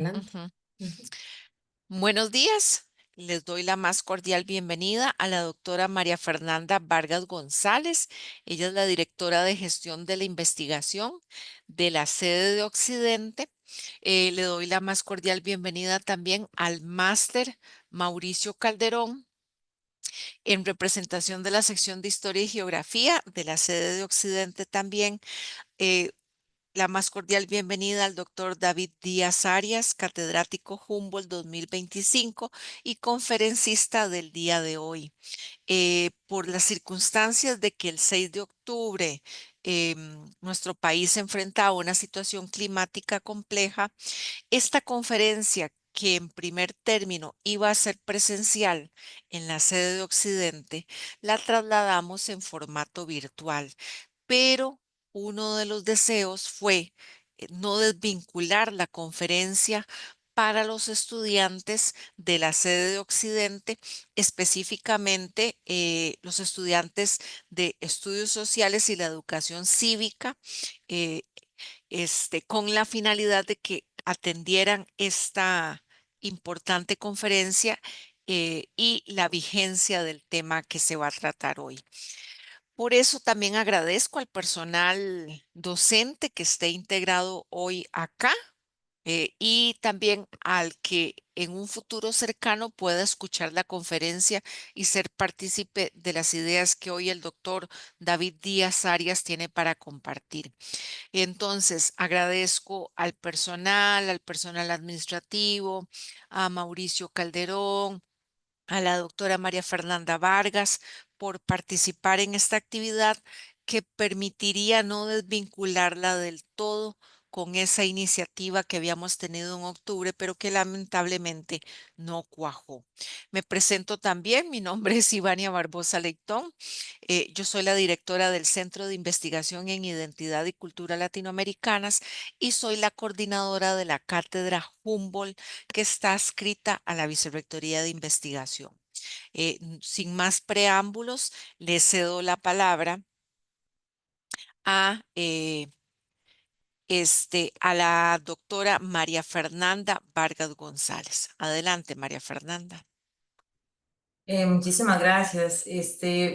Adelante. Ujú. Ujú. Buenos días. Les doy la más cordial bienvenida a la doctora María Fernanda Vargas González. Ella es la directora de gestión de la investigación de la sede de Occidente. Le doy la más cordial bienvenida también al máster Mauricio Calderón en representación de la sección de Historia y Geografía de la sede de Occidente también. Eh, La más cordial bienvenida al doctor David Díaz Arias, catedrático Humboldt 2025 y conferencista del día de hoy. Por las circunstancias de que el 6 de octubre nuestro país se enfrenta a una situación climática compleja, esta conferencia que en primer término iba a ser presencial en la sede de Occidente, la trasladamos en formato virtual, pero uno de los deseos fue no desvincular la conferencia para los estudiantes de la sede de Occidente, específicamente los estudiantes de estudios sociales y la educación cívica, eh, con la finalidad de que atendieran esta importante conferencia y la vigencia del tema que se va a tratar hoy. Por eso también agradezco al personal docente que esté integrado hoy acá, y también al que en un futuro cercano pueda escuchar la conferencia y ser partícipe de las ideas que hoy el doctor David Díaz Arias tiene para compartir. Entonces, agradezco al personal administrativo, a Mauricio Calderón, a la doctora María Fernanda Vargas por participar en esta actividad que permitiría no desvincularla del todo con esa iniciativa que habíamos tenido en octubre, pero que lamentablemente no cuajó. Me presento también, mi nombre es Ivania Barbosa Leitón. Yo soy la directora del Centro de Investigación en Identidad y Cultura Latinoamericanas y soy la coordinadora de la cátedra Humboldt que está adscrita a la Vicerrectoría de Investigación. Sin más preámbulos, le cedo la palabra a, a la doctora María Fernanda Vargas González. Adelante, María Fernanda. Muchísimas gracias.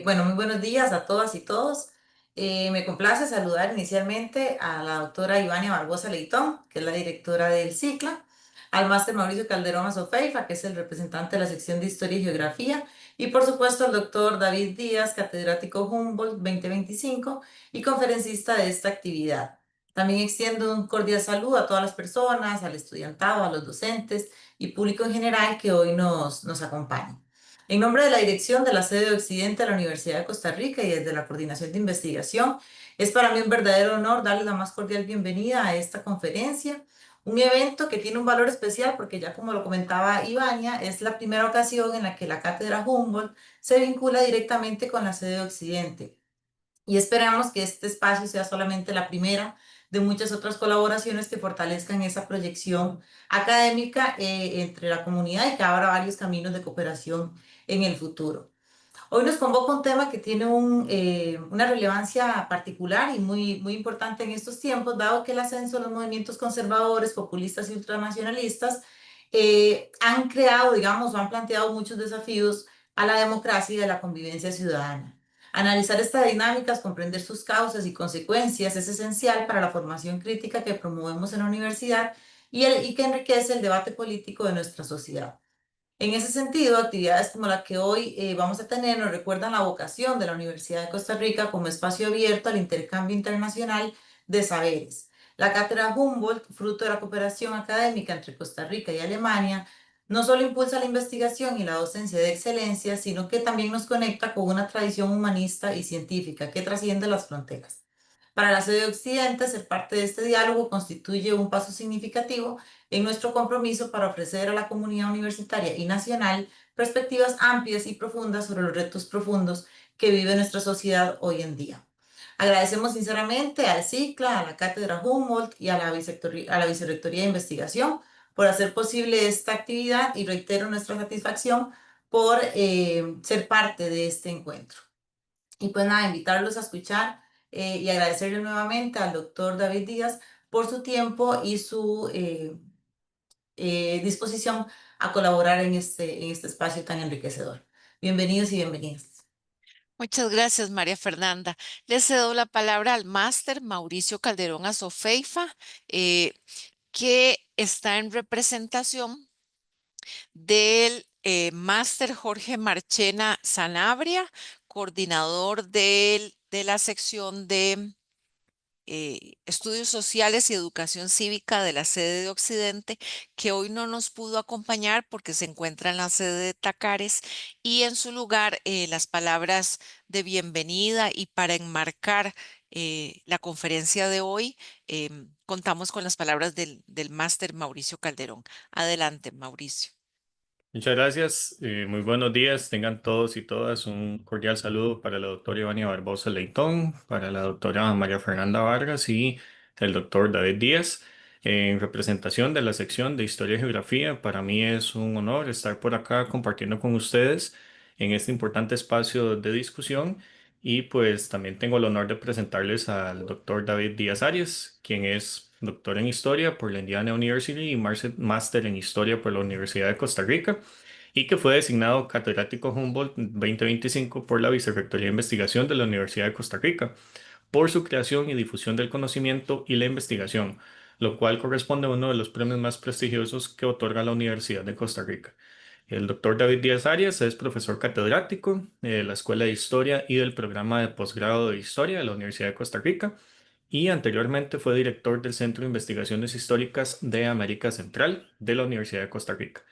Bueno, muy buenos días a todas y todos. Me complace saludar inicialmente a la doctora Ivania Barbosa Leitón, que es la directora del CICLA, al máster Mauricio Calderón Azofeifa, que es el representante de la sección de Historia y Geografía, y por supuesto al doctor David Díaz, catedrático Humboldt 2025 y conferencista de esta actividad. También extiendo un cordial saludo a todas las personas, al estudiantado, a los docentes y público en general que hoy nos acompaña. En nombre de la dirección de la sede de Occidente de la Universidad de Costa Rica y desde la Coordinación de Investigación, es para mí un verdadero honor darle la más cordial bienvenida a esta conferencia, un evento que tiene un valor especial porque ya como lo comentaba Ivania, es la primera ocasión en la que la Cátedra Humboldt se vincula directamente con la sede de Occidente. Y esperamos que este espacio sea solamente la primera de muchas otras colaboraciones que fortalezcan esa proyección académica entre la comunidad y que abra varios caminos de cooperación en el futuro. Hoy nos convoca un tema que tiene una relevancia particular y muy importante en estos tiempos, dado que el ascenso de los movimientos conservadores, populistas y ultranacionalistas han creado, digamos, o han planteado muchos desafíos a la democracia y a la convivencia ciudadana. Analizar estas dinámicas, comprender sus causas y consecuencias es esencial para la formación crítica que promovemos en la universidad y que enriquece el debate político de nuestra sociedad. En ese sentido, actividades como la que hoy vamos a tener nos recuerdan la vocación de la Universidad de Costa Rica como espacio abierto al intercambio internacional de saberes. La cátedra Humboldt, fruto de la cooperación académica entre Costa Rica y Alemania, no solo impulsa la investigación y la docencia de excelencia, sino que también nos conecta con una tradición humanista y científica que trasciende las fronteras. Para la sede de Occidente, ser parte de este diálogo constituye un paso significativo en nuestro compromiso para ofrecer a la comunidad universitaria y nacional perspectivas amplias y profundas sobre los retos profundos que vive nuestra sociedad hoy en día. Agradecemos sinceramente al CICLA, a la Cátedra Humboldt y a la Vicerrectoría de Investigación por hacer posible esta actividad y reitero nuestra satisfacción por ser parte de este encuentro. Y pues nada, invitarlos a escuchar y agradecerle nuevamente al doctor David Díaz por su tiempo y su disposición a colaborar en este espacio tan enriquecedor. Bienvenidos y bienvenidas. Muchas gracias, María Fernanda. Le cedo la palabra al máster Mauricio Calderón Azofeifa, eh, que está en representación del máster Jorge Marchena Sanabria, coordinador de la sección de Estudios Sociales y Educación Cívica de la sede de Occidente, que hoy no nos pudo acompañar porque se encuentra en la sede de Tacares, y en su lugar las palabras de bienvenida y para enmarcar la conferencia de hoy, contamos con las palabras del máster Mauricio Calderón. Adelante, Mauricio. Muchas gracias. Muy buenos días. Tengan todos y todas un cordial saludo para la doctora Ivania Barbosa Leitón, para la doctora María Fernanda Vargas y el doctor David Díaz. En representación de la sección de Historia y Geografía, para mí es un honor estar por acá compartiendo con ustedes en este importante espacio de discusión. Y pues también tengo el honor de presentarles al doctor David Díaz Arias, quien es doctor en Historia por la Indiana University y máster en Historia por la Universidad de Costa Rica y que fue designado catedrático Humboldt 2025 por la Vicerrectoría de Investigación de la Universidad de Costa Rica por su creación y difusión del conocimiento y la investigación, lo cual corresponde a uno de los premios más prestigiosos que otorga la Universidad de Costa Rica. El doctor David Díaz Arias es profesor catedrático de la Escuela de Historia y del programa de posgrado de Historia de la Universidad de Costa Rica y anteriormente fue director del Centro de Investigaciones Históricas de América Central de la Universidad de Costa Rica.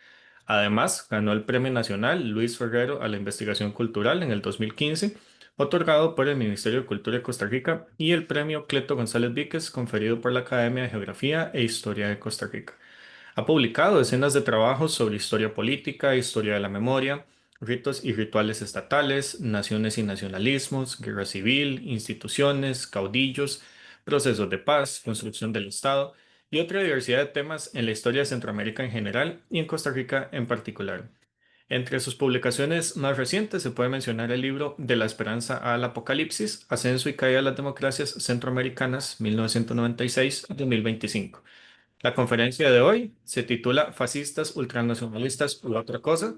Además, ganó el Premio Nacional Luis Ferrero a la Investigación Cultural en el 2015, otorgado por el Ministerio de Cultura de Costa Rica, y el Premio Cleto González Víquez, conferido por la Academia de Geografía e Historia de Costa Rica. Ha publicado decenas de trabajos sobre historia política, historia de la memoria, ritos y rituales estatales, naciones y nacionalismos, guerra civil, instituciones, caudillos, procesos de paz, construcción del Estado y otra diversidad de temas en la historia de Centroamérica en general y en Costa Rica en particular. Entre sus publicaciones más recientes se puede mencionar el libro De la Esperanza al Apocalipsis, Ascenso y Caída de las Democracias Centroamericanas 1996-2025. La conferencia de hoy se titula Fascistas, ultranacionalistas u otra cosa,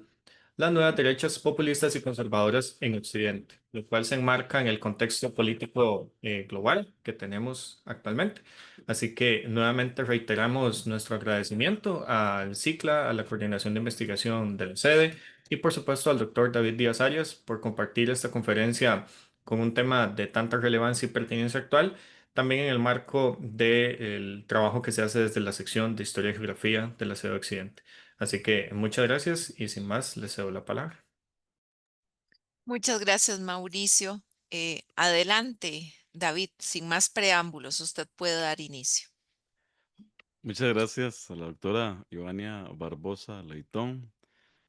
las nuevas derechas populistas y conservadoras en Occidente, lo cual se enmarca en el contexto político global que tenemos actualmente. Así que nuevamente reiteramos nuestro agradecimiento al CICLA, a la Coordinación de Investigación de la sede y por supuesto al doctor David Díaz Arias por compartir esta conferencia con un tema de tanta relevancia y pertinencia actual, también en el marco del trabajo que se hace desde la sección de Historia y Geografía de la sede de Occidente. Así que muchas gracias y sin más les cedo la palabra. Muchas gracias, Mauricio. Adelante, David, sin más preámbulos, usted puede dar inicio. Muchas gracias a la doctora Ivania Barbosa Leitón.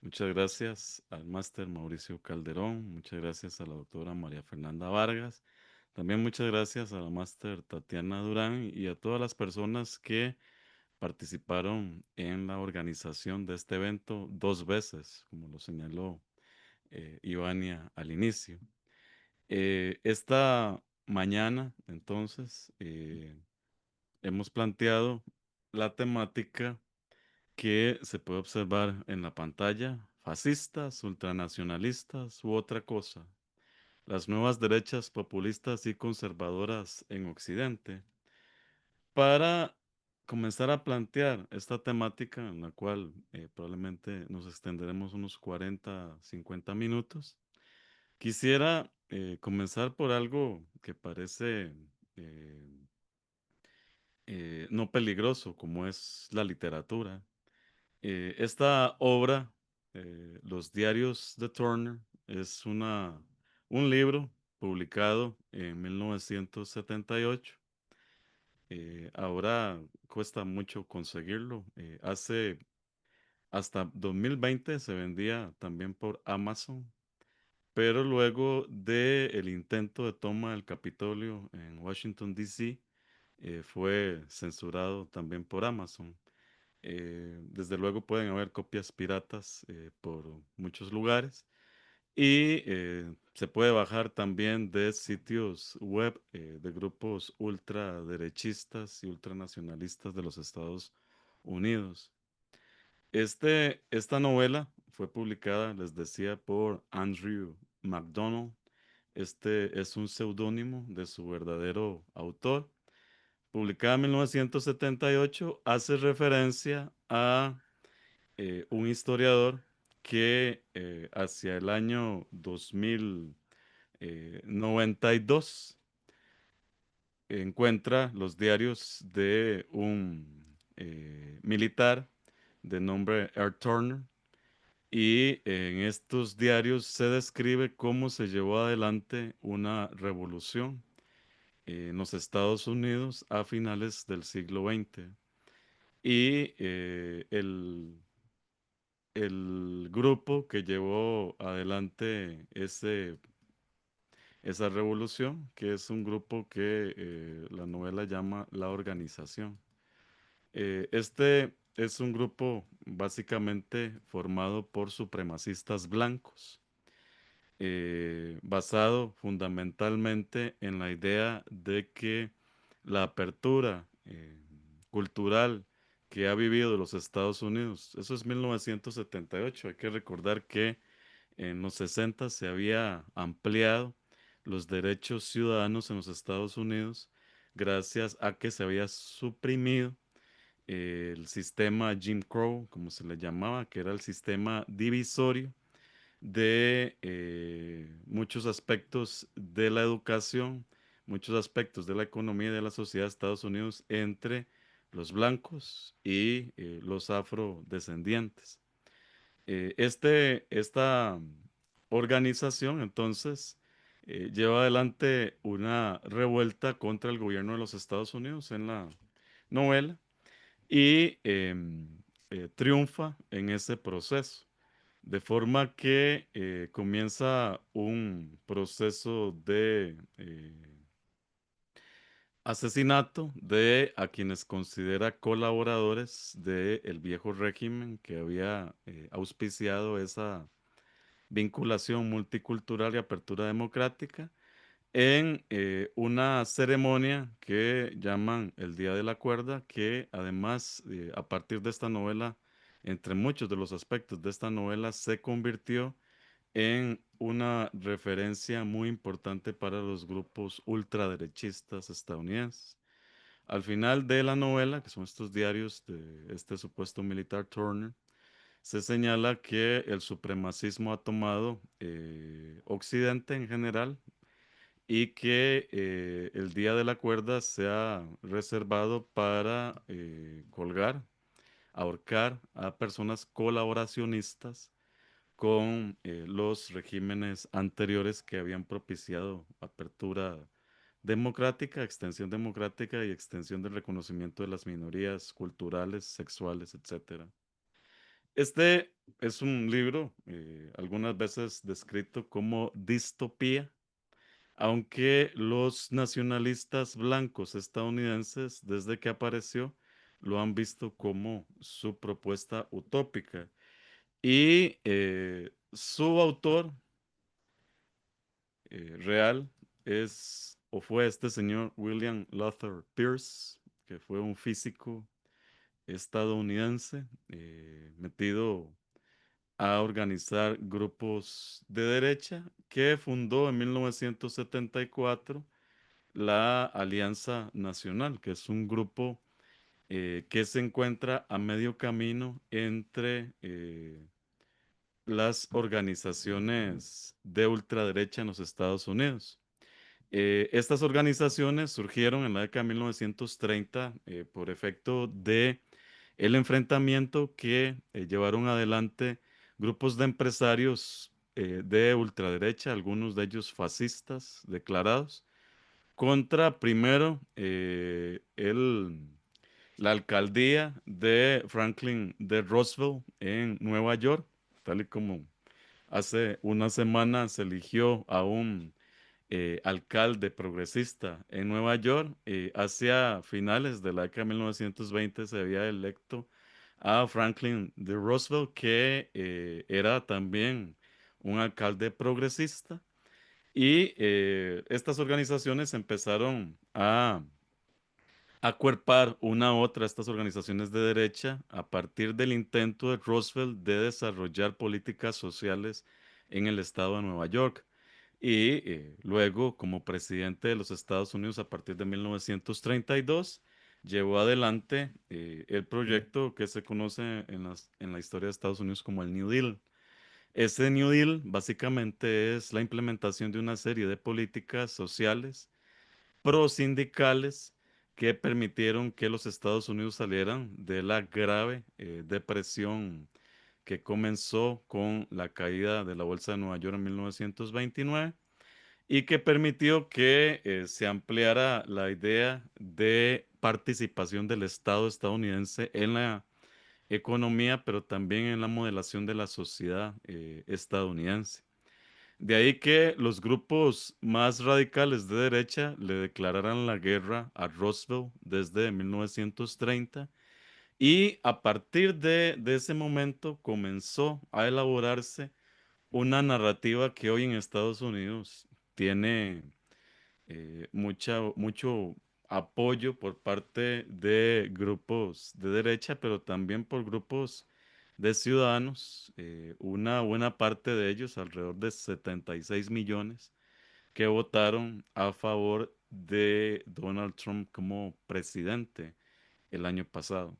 Muchas gracias al máster Mauricio Calderón. Muchas gracias a la doctora María Fernanda Vargas. También muchas gracias a la máster Tatiana Durán y a todas las personas que participaron en la organización de este evento dos veces, como lo señaló Ivania al inicio. Esta mañana, entonces, hemos planteado la temática que se puede observar en la pantalla: fascistas, ultranacionalistas u otra cosa, las nuevas derechas populistas y conservadoras en Occidente, para comenzar a plantear esta temática en la cual probablemente nos extenderemos unos 40, 50 minutos. Quisiera comenzar por algo que parece eh, no peligroso, como es la literatura. Esta obra, Los Diarios de Turner, es un libro publicado en 1978. Ahora cuesta mucho conseguirlo. Hace hasta 2020 se vendía también por Amazon, pero luego del intento de toma del Capitolio en Washington, D.C., fue censurado también por Amazon. Desde luego pueden haber copias piratas por muchos lugares y se puede bajar también de sitios web de grupos ultraderechistas y ultranacionalistas de los Estados Unidos. Esta novela fue publicada, les decía, por Andrew MacDonald. Este es un seudónimo de su verdadero autor. Publicada en 1978, hace referencia a un historiador que hacia el año 2092 encuentra los diarios de un militar de nombre Earl Turner, y en estos diarios se describe cómo se llevó adelante una revolución en los Estados Unidos a finales del siglo XX. Y el grupo que llevó adelante esa revolución, que es un grupo que la novela llama La Organización. Este es un grupo básicamente formado por supremacistas blancos, basado fundamentalmente en la idea de que la apertura cultural que ha vivido los Estados Unidos, eso es 1978, hay que recordar que en los 60 se había ampliado los derechos ciudadanos en los Estados Unidos gracias a que se había suprimido el sistema Jim Crow, como se le llamaba, que era el sistema divisorio de muchos aspectos de la educación, muchos aspectos de la economía y de la sociedad de Estados Unidos entre los blancos y los afrodescendientes. Esta organización entonces lleva adelante una revuelta contra el gobierno de los Estados Unidos en la novela y triunfa en ese proceso. De forma que comienza un proceso de asesinato de a quienes considera colaboradores del viejo régimen que había auspiciado esa vinculación multicultural y apertura democrática en una ceremonia que llaman el Día de la Cuerda, que además, a partir de esta novela, entre muchos de los aspectos de esta novela, se convirtió en una referencia muy importante para los grupos ultraderechistas estadounidenses. Al final de la novela, que son estos diarios de este supuesto militar Turner, se señala que el supremacismo ha tomado Occidente en general y que el Día de la Cuerda se ha reservado para colgar, ahorcar a personas colaboracionistas con los regímenes anteriores que habían propiciado apertura democrática, extensión democrática y extensión del reconocimiento de las minorías culturales, sexuales, etcétera. Este es un libro algunas veces descrito como distopía, aunque los nacionalistas blancos estadounidenses, desde que apareció, lo han visto como su propuesta utópica. Y su autor real es o fue este señor William Luther Pierce, que fue un físico estadounidense metido a organizar grupos de derecha, que fundó en 1974 la Alianza Nacional, que es un grupo que se encuentra a medio camino entre las organizaciones de ultraderecha en los Estados Unidos. Estas organizaciones surgieron en la década de 1930 por efecto de el enfrentamiento que llevaron adelante grupos de empresarios de ultraderecha, algunos de ellos fascistas declarados, contra primero la alcaldía de Franklin D. Roosevelt en Nueva York, tal y como hace una semana se eligió a un alcalde progresista en Nueva York. Hacia finales de la década de 1920 se había electo a Franklin D. Roosevelt, que era también un alcalde progresista. Y estas organizaciones empezaron a acuerpar una a otra estas organizaciones de derecha a partir del intento de Roosevelt de desarrollar políticas sociales en el estado de Nueva York. Y luego, como presidente de los Estados Unidos a partir de 1932, llevó adelante el proyecto que se conoce en la historia de Estados Unidos como el New Deal. Ese New Deal básicamente es la implementación de una serie de políticas sociales prosindicales que permitieron que los Estados Unidos salieran de la grave depresión que comenzó con la caída de la Bolsa de Nueva York en 1929 y que permitió que se ampliara la idea de participación del Estado estadounidense en la economía, pero también en la modelación de la sociedad estadounidense. De ahí que los grupos más radicales de derecha le declararan la guerra a Roosevelt desde 1930 y a partir de ese momento comenzó a elaborarse una narrativa que hoy en Estados Unidos tiene mucho apoyo por parte de grupos de derecha, pero también por grupos de ciudadanos, una buena parte de ellos, alrededor de 76 millones, que votaron a favor de Donald Trump como presidente el año pasado.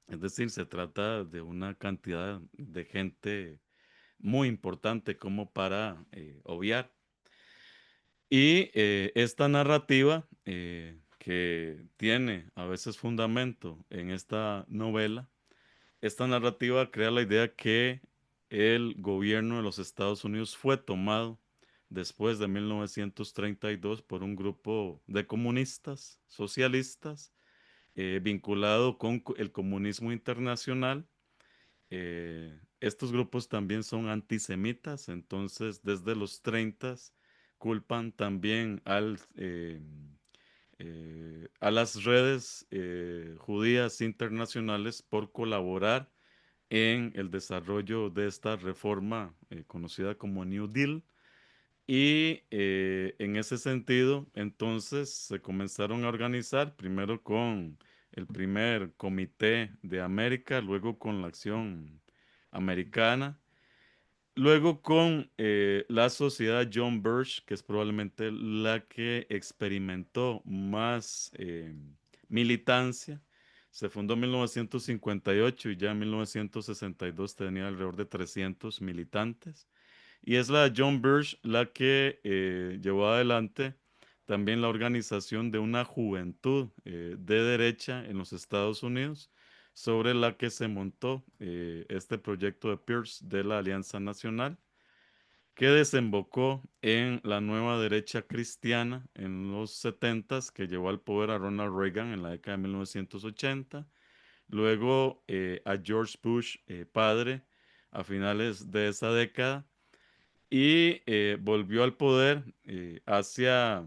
Es decir, se trata de una cantidad de gente muy importante como para obviar. Y esta narrativa que tiene a veces fundamento en esta novela, esta narrativa crea la idea que el gobierno de los Estados Unidos fue tomado después de 1932 por un grupo de comunistas, socialistas, vinculado con el comunismo internacional. Estos grupos también son antisemitas, entonces desde los 30 culpan también a las redes judías internacionales por colaborar en el desarrollo de esta reforma conocida como New Deal. Y en ese sentido, entonces se comenzaron a organizar primero con el primer comité de América, luego con la acción americana, luego con la sociedad John Birch, que es probablemente la que experimentó más militancia. Se fundó en 1958 y ya en 1962 tenía alrededor de 300 militantes. Y es la John Birch la que llevó adelante también la organización de una juventud de derecha en los Estados Unidos, sobre la que se montó este proyecto de Pierce de la Alianza Nacional, que desembocó en la nueva derecha cristiana en los 70s, que llevó al poder a Ronald Reagan en la década de 1980, luego a George Bush, padre, a finales de esa década y volvió al poder hacia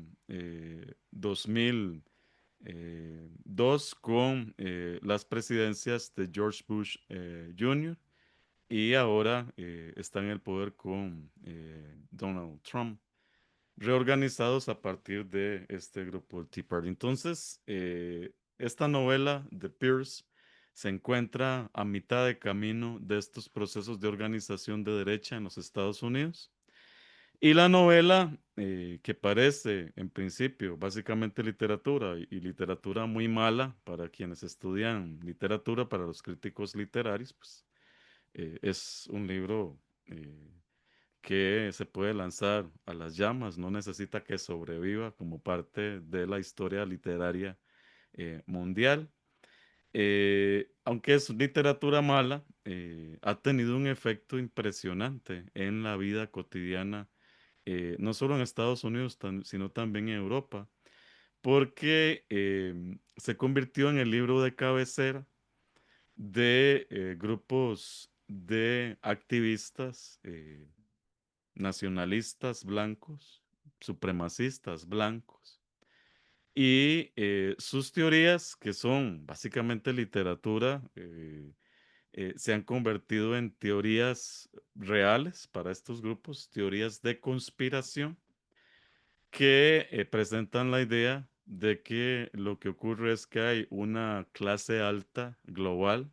2002 con las presidencias de George Bush Jr. y ahora está en el poder con Donald Trump, reorganizados a partir de este grupo del Tea Party. Entonces, esta novela de Pierce se encuentra a mitad de camino de estos procesos de organización de derecha en los Estados Unidos. Y la novela, que parece en principio básicamente literatura y literatura muy mala para quienes estudian literatura, para los críticos literarios, pues es un libro que se puede lanzar a las llamas, no necesita que sobreviva como parte de la historia literaria mundial. Aunque es literatura mala, ha tenido un efecto impresionante en la vida cotidiana no solo en Estados Unidos, sino también en Europa, porque se convirtió en el libro de cabecera de grupos de activistas nacionalistas blancos, supremacistas blancos, y sus teorías, que son básicamente literatura, se han convertido en teorías reales para estos grupos, teorías de conspiración que presentan la idea de que lo que ocurre es que hay una clase alta global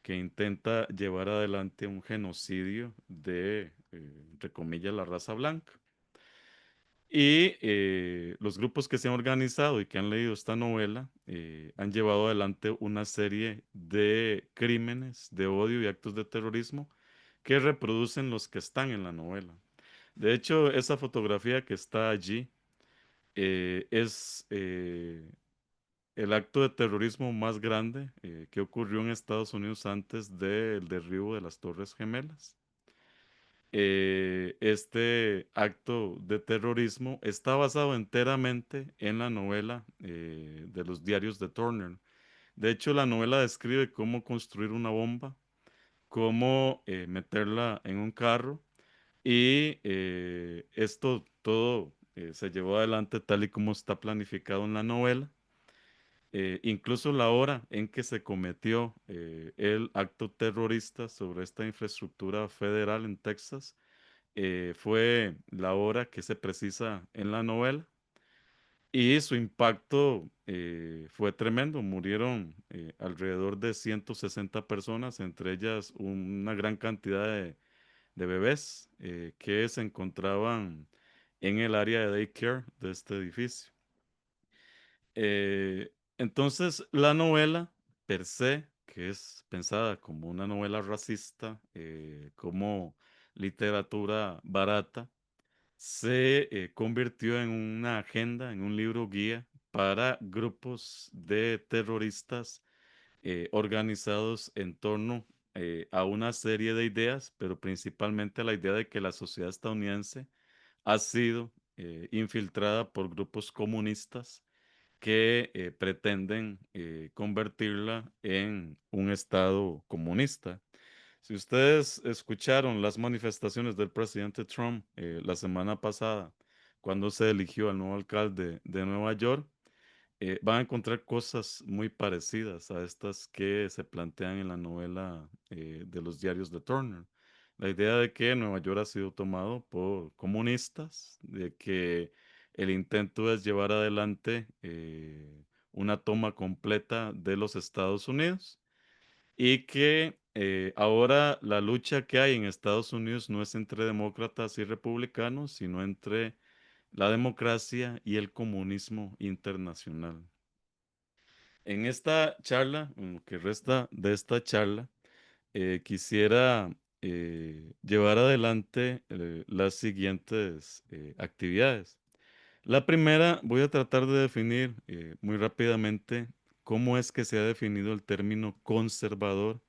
que intenta llevar adelante un genocidio de, entre comillas, la raza blanca. Y los grupos que se han organizado y que han leído esta novela han llevado adelante una serie de crímenes de odio y actos de terrorismo que reproducen los que están en la novela. De hecho, esa fotografía que está allí es el acto de terrorismo más grande que ocurrió en Estados Unidos antes del derribo de las Torres Gemelas. Este acto de terrorismo está basado enteramente en la novela de los diarios de Turner. De hecho, la novela describe cómo construir una bomba, cómo meterla en un carro y esto todo se llevó adelante tal y como está planificado en la novela. Incluso la hora en que se cometió el acto terrorista sobre esta infraestructura federal en Texas fue la hora que se precisa en la novela y su impacto fue tremendo. Murieron alrededor de 160 personas, entre ellas una gran cantidad de bebés que se encontraban en el área de daycare de este edificio. Entonces, la novela per se, que es pensada como una novela racista, como literatura barata, se convirtió en una agenda, en un libro guía para grupos de terroristas organizados en torno a una serie de ideas, pero principalmente la idea de que la sociedad estadounidense ha sido infiltrada por grupos comunistas que pretenden convertirla en un estado comunista. Si ustedes escucharon las manifestaciones del presidente Trump la semana pasada, cuando se eligió al nuevo alcalde de Nueva York, van a encontrar cosas muy parecidas a estas que se plantean en la novela de los diarios de Turner. La idea de que Nueva York ha sido tomado por comunistas, de que el intento es llevar adelante una toma completa de los Estados Unidos y que ahora la lucha que hay en Estados Unidos no es entre demócratas y republicanos, sino entre la democracia y el comunismo internacional. En esta charla, en lo que resta de esta charla, quisiera llevar adelante las siguientes actividades. La primera, voy a tratar de definir muy rápidamente cómo es que se ha definido el término conservador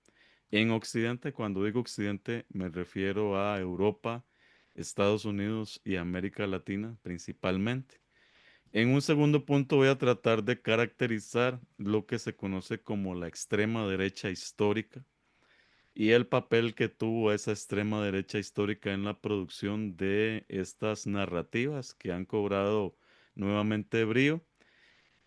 en Occidente. Cuando digo Occidente, me refiero a Europa, Estados Unidos y América Latina principalmente. En un segundo punto voy a tratar de caracterizar lo que se conoce como la extrema derecha histórica y el papel que tuvo esa extrema derecha histórica en la producción de estas narrativas que han cobrado nuevamente brío.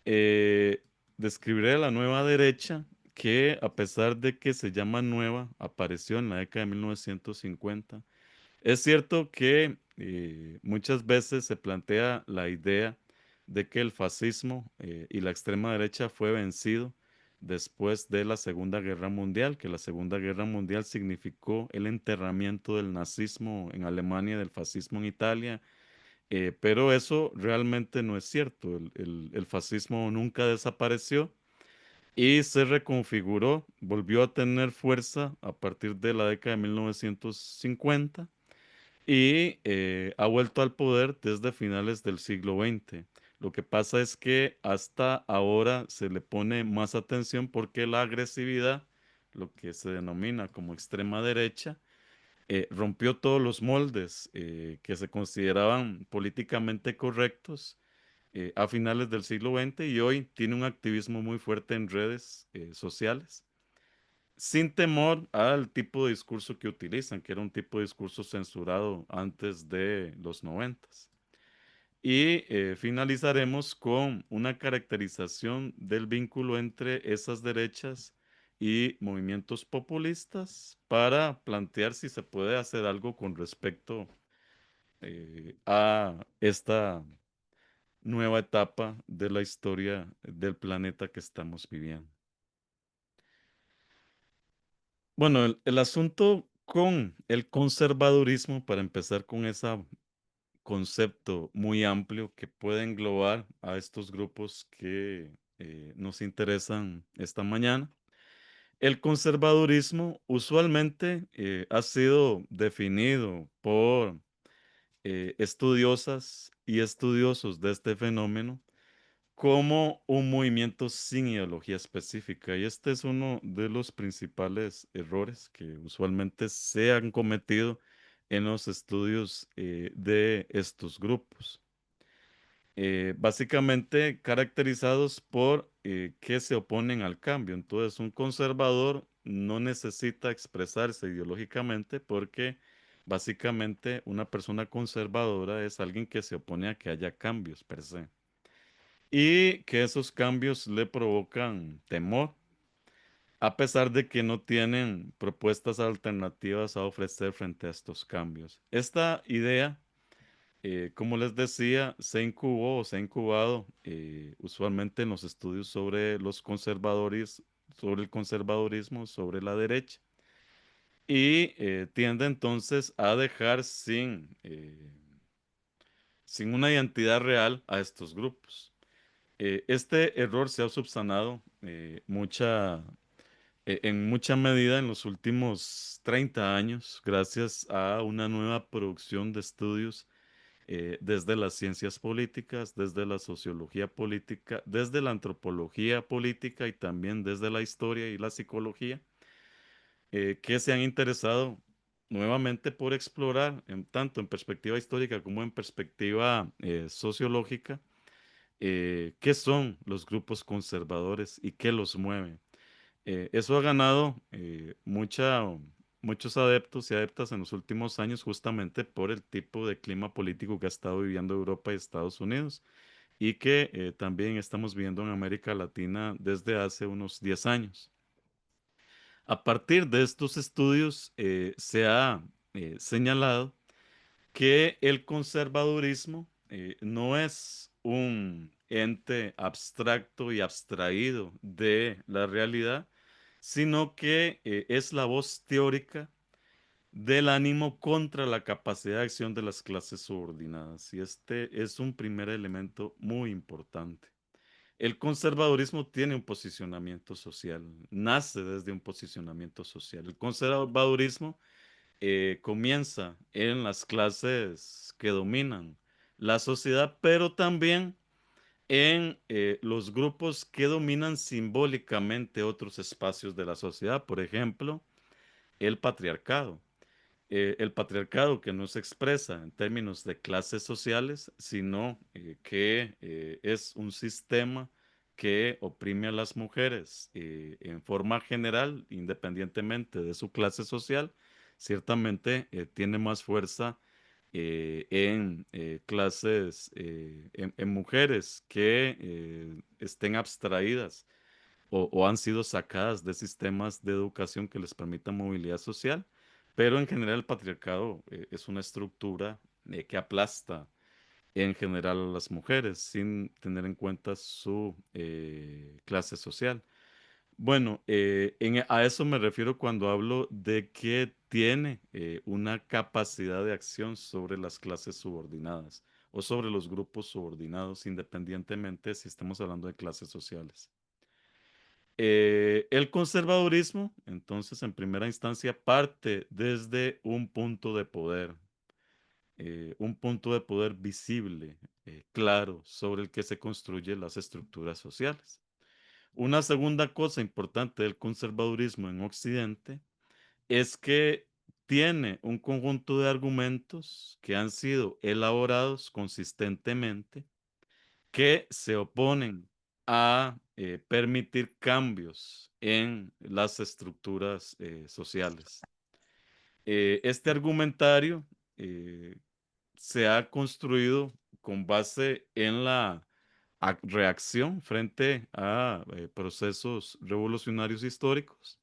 Eh, Describiré a la nueva derecha que a pesar de que se llama nueva, apareció en la década de 1950. Es cierto que muchas veces se plantea la idea de que el fascismo y la extrema derecha fue vencido después de la Segunda Guerra Mundial, que la Segunda Guerra Mundial significó el enterramiento del nazismo en Alemania, del fascismo en Italia, pero eso realmente no es cierto. El fascismo nunca desapareció y se reconfiguró, volvió a tener fuerza a partir de la década de 1950 y ha vuelto al poder desde finales del siglo XX. Lo que pasa es que hasta ahora se le pone más atención porque la agresividad, lo que se denomina como extrema derecha, rompió todos los moldes que se consideraban políticamente correctos a finales del siglo XX y hoy tiene un activismo muy fuerte en redes sociales sin temor al tipo de discurso que utilizan, que era un tipo de discurso censurado antes de los noventas. Y finalizaremos con una caracterización del vínculo entre esas derechas y movimientos populistas para plantear si se puede hacer algo con respecto a esta nueva etapa de la historia del planeta que estamos viviendo. Bueno, el asunto con el conservadurismo, para empezar con ese concepto muy amplio que puede englobar a estos grupos que nos interesan esta mañana. El conservadurismo usualmente ha sido definido por estudiosas y estudiosos de este fenómeno como un movimiento sin ideología específica. Y este es uno de los principales errores que usualmente se han cometido en los estudios de estos grupos. Básicamente caracterizados por que se oponen al cambio. Entonces, un conservador no necesita expresarse ideológicamente porque básicamente una persona conservadora es alguien que se opone a que haya cambios per se y que esos cambios le provocan temor, a pesar de que no tienen propuestas alternativas a ofrecer frente a estos cambios. Esta idea, como les decía, se incubó o se ha incubado usualmente en los estudios sobre los conservadores, sobre el conservadurismo, sobre la derecha, y tiende entonces a dejar sin una identidad real a estos grupos. Este error se ha subsanado en mucha medida en los últimos 30 años gracias a una nueva producción de estudios desde las ciencias políticas, desde la sociología política, desde la antropología política y también desde la historia y la psicología, que se han interesado nuevamente por explorar, tanto en perspectiva histórica como en perspectiva sociológica, qué son los grupos conservadores y qué los mueve. Eso ha ganado muchos adeptos y adeptas en los últimos años justamente por el tipo de clima político que ha estado viviendo Europa y Estados Unidos y que también estamos viendo en América Latina desde hace unos 10 años. A partir de estos estudios se ha señalado que el conservadurismo no es un ente abstracto y abstraído de la realidad, sino que es la voz teórica del ánimo contra la capacidad de acción de las clases subordinadas. Y este es un primer elemento muy importante. El conservadurismo tiene un posicionamiento social, nace desde un posicionamiento social. El conservadurismo comienza en las clases que dominan la sociedad, pero también en los grupos que dominan simbólicamente otros espacios de la sociedad, por ejemplo, el patriarcado. El patriarcado que no se expresa en términos de clases sociales, sino que es un sistema que oprime a las mujeres en forma general, independientemente de su clase social, ciertamente tiene más fuerza en clases, en mujeres que estén abstraídas o han sido sacadas de sistemas de educación que les permitan movilidad social, pero en general el patriarcado es una estructura que aplasta en general a las mujeres sin tener en cuenta su clase social. Bueno, a eso me refiero cuando hablo de que tiene una capacidad de acción sobre las clases subordinadas o sobre los grupos subordinados, independientemente si estamos hablando de clases sociales. El conservadurismo, entonces, en primera instancia, parte desde un punto de poder visible, claro, sobre el que se construyen las estructuras sociales. Una segunda cosa importante del conservadurismo en Occidente es que tiene un conjunto de argumentos que han sido elaborados consistentemente que se oponen a permitir cambios en las estructuras sociales. Este argumentario eh, se ha construido con base en la reacción frente a procesos revolucionarios históricos,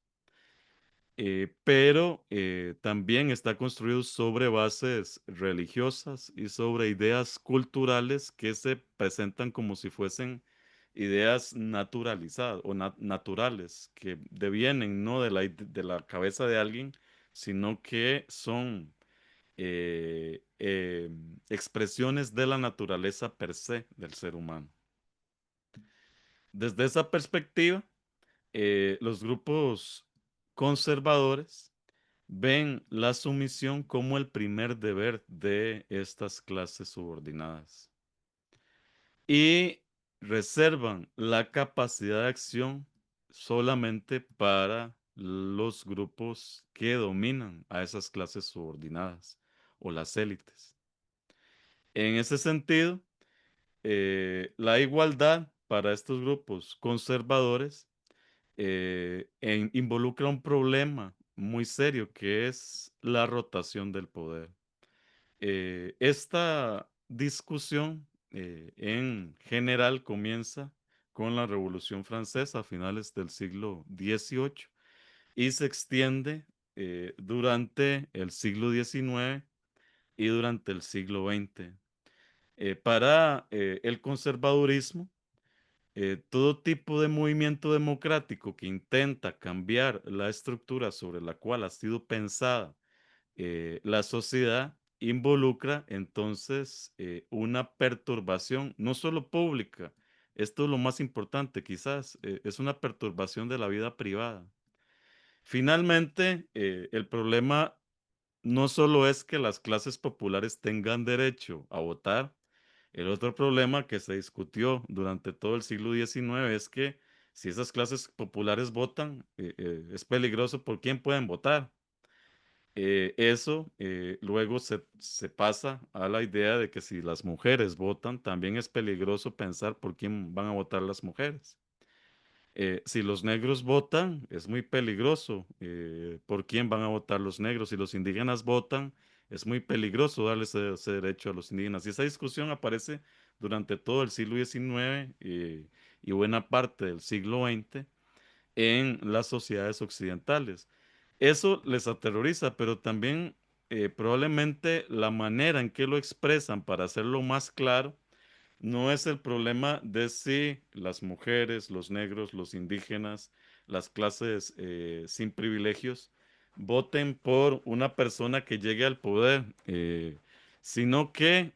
pero también está construido sobre bases religiosas y sobre ideas culturales que se presentan como si fuesen ideas naturalizadas o naturales, que devienen no de de la cabeza de alguien, sino que son expresiones de la naturaleza per se del ser humano. Desde esa perspectiva, los grupos conservadores ven la sumisión como el primer deber de estas clases subordinadas y reservan la capacidad de acción solamente para los grupos que dominan a esas clases subordinadas o las élites. En ese sentido, la igualdad para estos grupos conservadores involucra un problema muy serio que es la rotación del poder. Esta discusión en general comienza con la Revolución Francesa a finales del siglo XVIII y se extiende durante el siglo XIX y durante el siglo XX. Para el conservadurismo, todo tipo de movimiento democrático que intenta cambiar la estructura sobre la cual ha sido pensada la sociedad involucra entonces una perturbación, no solo pública, esto es lo más importante quizás, es una perturbación de la vida privada. Finalmente, el problema no solo es que las clases populares tengan derecho a votar, el otro problema que se discutió durante todo el siglo XIX es que si esas clases populares votan, es peligroso por quién pueden votar. Eso luego se pasa a la idea de que si las mujeres votan, también es peligroso pensar por quién van a votar las mujeres. Si los negros votan, es muy peligroso por quién van a votar los negros. Si los indígenas votan, es muy peligroso darles ese derecho a los indígenas. Y esa discusión aparece durante todo el siglo XIX y buena parte del siglo XX en las sociedades occidentales. Eso les aterroriza, pero también probablemente la manera en que lo expresan para hacerlo más claro no es el problema de si las mujeres, los negros, los indígenas, las clases sin privilegios voten por una persona que llegue al poder, sino que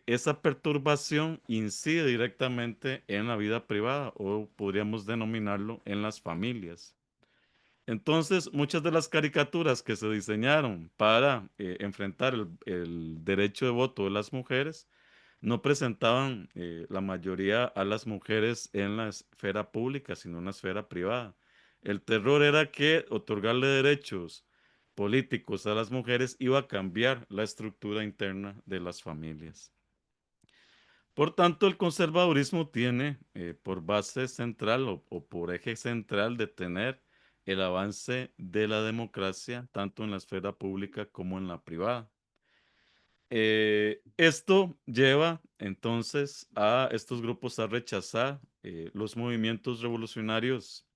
esa perturbación incide directamente en la vida privada o podríamos denominarlo en las familias. Entonces, muchas de las caricaturas que se diseñaron para enfrentar el derecho de voto de las mujeres no presentaban la mayoría a las mujeres en la esfera pública, sino en la esfera privada. El terror era que otorgarle derechos políticos a las mujeres iba a cambiar la estructura interna de las familias. Por tanto, el conservadurismo tiene por base central o por eje central de tener el avance de la democracia, tanto en la esfera pública como en la privada. Esto lleva entonces a estos grupos a rechazar los movimientos revolucionarios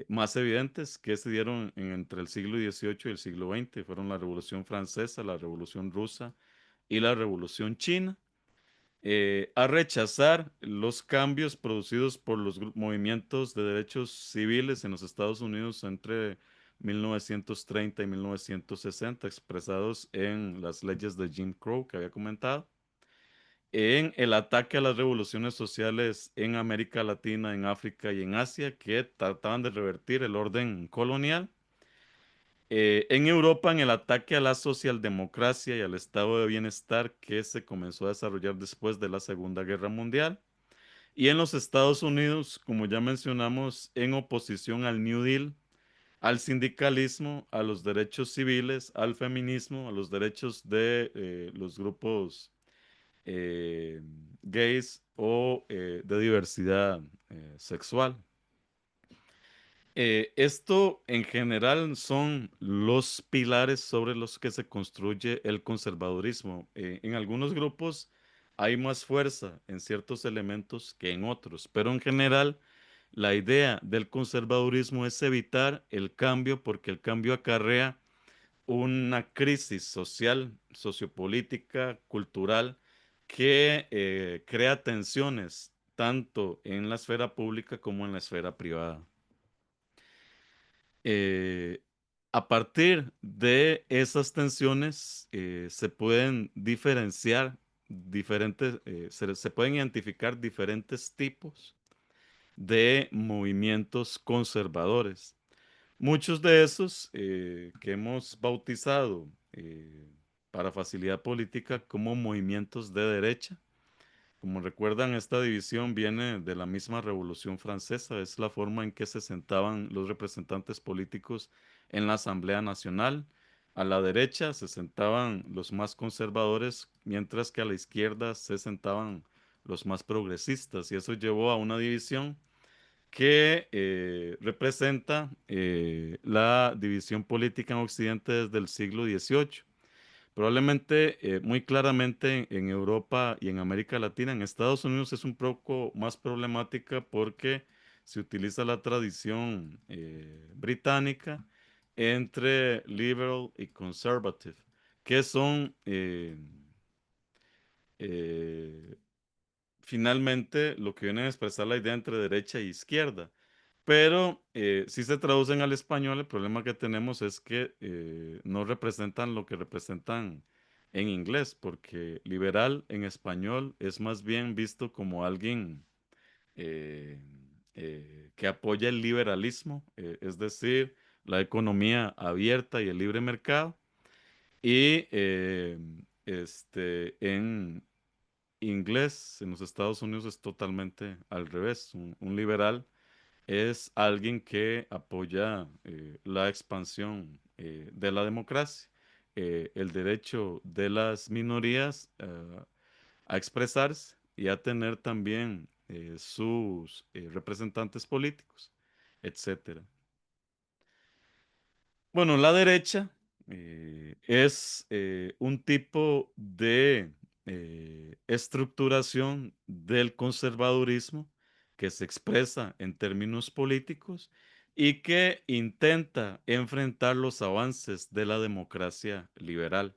más evidentes que se dieron entre el siglo XVIII y el siglo XX. Fueron la Revolución Francesa, la Revolución Rusa y la Revolución China. A rechazar los cambios producidos por los movimientos de derechos civiles en los Estados Unidos entre 1930 y 1960, expresados en las leyes de Jim Crow que había comentado, en el ataque a las revoluciones sociales en América Latina, en África y en Asia, que trataban de revertir el orden colonial. En Europa, en el ataque a la socialdemocracia y al estado de bienestar que se comenzó a desarrollar después de la Segunda Guerra Mundial. Y en los Estados Unidos, como ya mencionamos, en oposición al New Deal, al sindicalismo, a los derechos civiles, al feminismo, a los derechos de los grupos eh, gays o de diversidad sexual. Esto en general son los pilares sobre los que se construye el conservadurismo. En algunos grupos hay más fuerza en ciertos elementos que en otros, pero en general La idea del conservadurismo es evitar el cambio porque el cambio acarrea una crisis social, sociopolítica, cultural, que crea tensiones tanto en la esfera pública como en la esfera privada. Eh, a partir de esas tensiones se pueden diferenciar diferentes, se pueden identificar diferentes tipos de movimientos conservadores. Muchos de esos que hemos bautizado para facilidad política como movimientos de derecha. Como recuerdan, esta división viene de la misma Revolución Francesa, es la forma en que se sentaban los representantes políticos en la Asamblea Nacional. A la derecha se sentaban los más conservadores, mientras que a la izquierda se sentaban los más progresistas, y eso llevó a una división que representa la división política en Occidente desde el siglo XVIII. Probablemente muy claramente en Europa y en América Latina. En Estados Unidos es un poco más problemática porque se utiliza la tradición británica entre liberal y conservative, que son eh, finalmente lo que viene a expresar la idea entre derecha e izquierda. Pero si se traducen al español, el problema que tenemos es que no representan lo que representan en inglés, porque liberal en español es más bien visto como alguien eh, que apoya el liberalismo, es decir, la economía abierta y el libre mercado. Y en inglés, en los Estados Unidos es totalmente al revés. Un liberal es alguien que apoya la expansión de la democracia, el derecho de las minorías a expresarse y a tener también sus representantes políticos, etcétera. Bueno, la derecha es un tipo de estructuración del conservadurismo que se expresa en términos políticos y que intenta enfrentar los avances de la democracia liberal.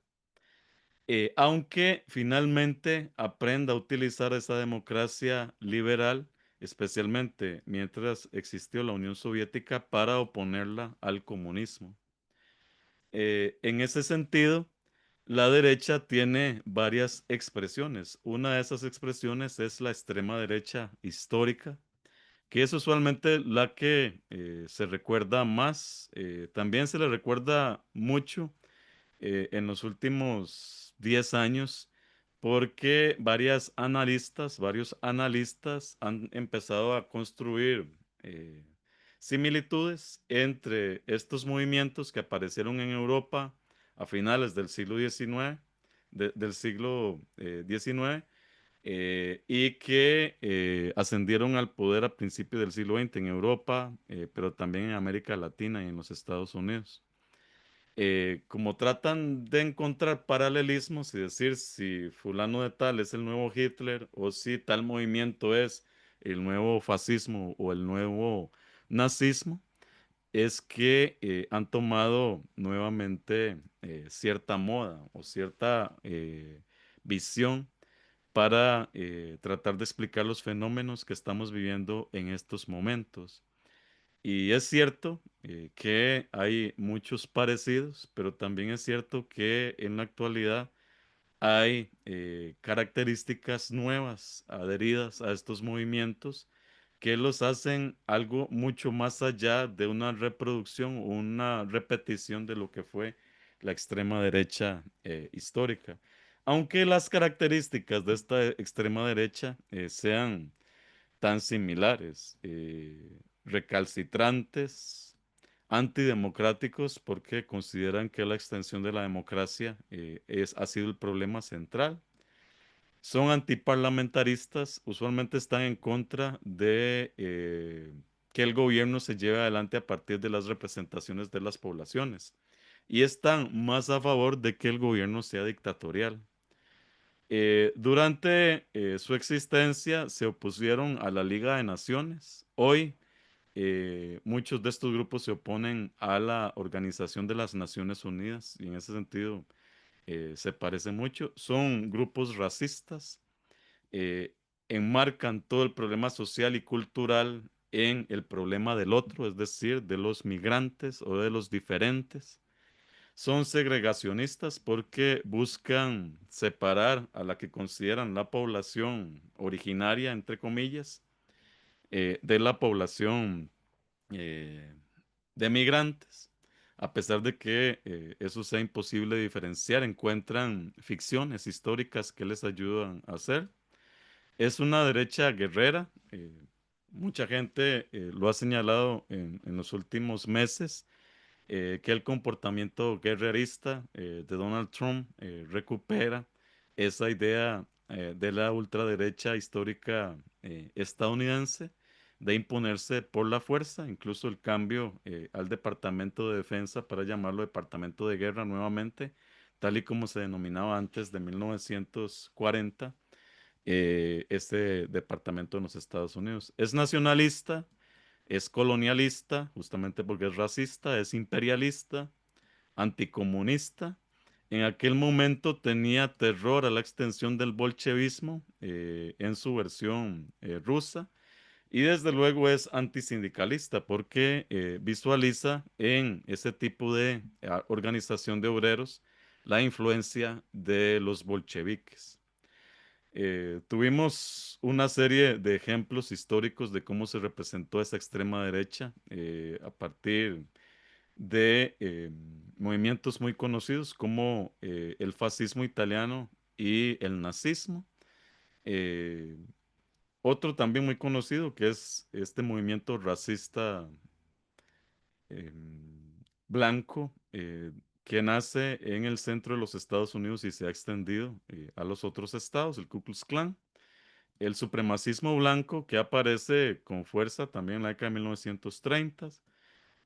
Aunque finalmente aprenda a utilizar esa democracia liberal, especialmente mientras existió la Unión Soviética, para oponerla al comunismo. En ese sentido, la derecha tiene varias expresiones. Una de esas expresiones es la extrema derecha histórica, que es usualmente la que se recuerda más. También se le recuerda mucho en los últimos 10 años, porque varios analistas han empezado a construir eh, similitudes entre estos movimientos que aparecieron en Europa a finales del siglo XIX, del siglo XIX, y que ascendieron al poder a principios del siglo XX en Europa, pero también en América Latina y en los Estados Unidos. Como tratan de encontrar paralelismos y decir si fulano de tal es el nuevo Hitler o si tal movimiento es el nuevo fascismo o el nuevo nazismo, es que han tomado nuevamente cierta moda o cierta visión para tratar de explicar los fenómenos que estamos viviendo en estos momentos. Y es cierto que hay muchos parecidos, pero también es cierto que en la actualidad hay características nuevas adheridas a estos movimientos que los hacen algo mucho más allá de una reproducción o una repetición de lo que fue la extrema derecha histórica. Aunque las características de esta extrema derecha sean tan similares, recalcitrantes, antidemocráticos, porque consideran que la extensión de la democracia ha sido el problema central. Son antiparlamentaristas, usualmente están en contra de que el gobierno se lleve adelante a partir de las representaciones de las poblaciones y están más a favor de que el gobierno sea dictatorial. Durante su existencia se opusieron a la Liga de Naciones. Hoy muchos de estos grupos se oponen a la Organización de las Naciones Unidas y en ese sentido se parecen mucho. Son grupos racistas, eh, enmarcan todo el problema social y cultural en el problema del otro, es decir, de los migrantes o de los diferentes. Son segregacionistas porque buscan separar a la que consideran la población originaria, entre comillas, de la población eh, de migrantes. A pesar de que eso sea imposible de diferenciar, encuentran ficciones históricas que les ayudan a hacer. Es una derecha guerrera. Mucha gente lo ha señalado en los últimos meses, que el comportamiento guerrerista de Donald Trump recupera esa idea de la ultraderecha histórica estadounidense de imponerse por la fuerza, incluso el cambio al Departamento de Defensa para llamarlo Departamento de Guerra nuevamente, tal y como se denominaba antes de 1940 este departamento en los Estados Unidos. Es nacionalista, es colonialista, justamente porque es racista, es imperialista, anticomunista. En aquel momento tenía terror a la extensión del bolchevismo en su versión rusa. Y desde luego es antisindicalista porque visualiza en ese tipo de organización de obreros la influencia de los bolcheviques. Tuvimos una serie de ejemplos históricos de cómo se representó esa extrema derecha a partir de movimientos muy conocidos como el fascismo italiano y el nazismo. Eh, Otro también muy conocido que es este movimiento racista blanco que nace en el centro de los Estados Unidos y se ha extendido a los otros estados, el Ku Klux Klan. El supremacismo blanco que aparece con fuerza también en la década de 1930.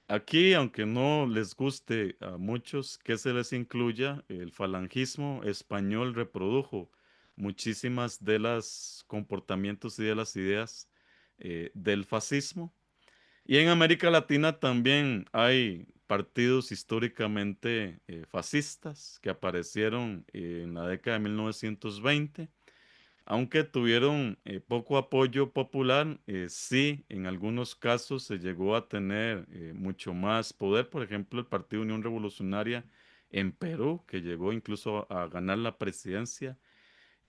Aquí, aunque no les guste a muchos que se les incluya, el falangismo español reprodujo muchísimas de los comportamientos y de las ideas del fascismo. Y en América Latina también hay partidos históricamente fascistas que aparecieron en la década de 1920. Aunque tuvieron poco apoyo popular, sí, en algunos casos se llegó a tener mucho más poder. Por ejemplo, el Partido Unión Revolucionaria en Perú, que llegó incluso a ganar la presidencia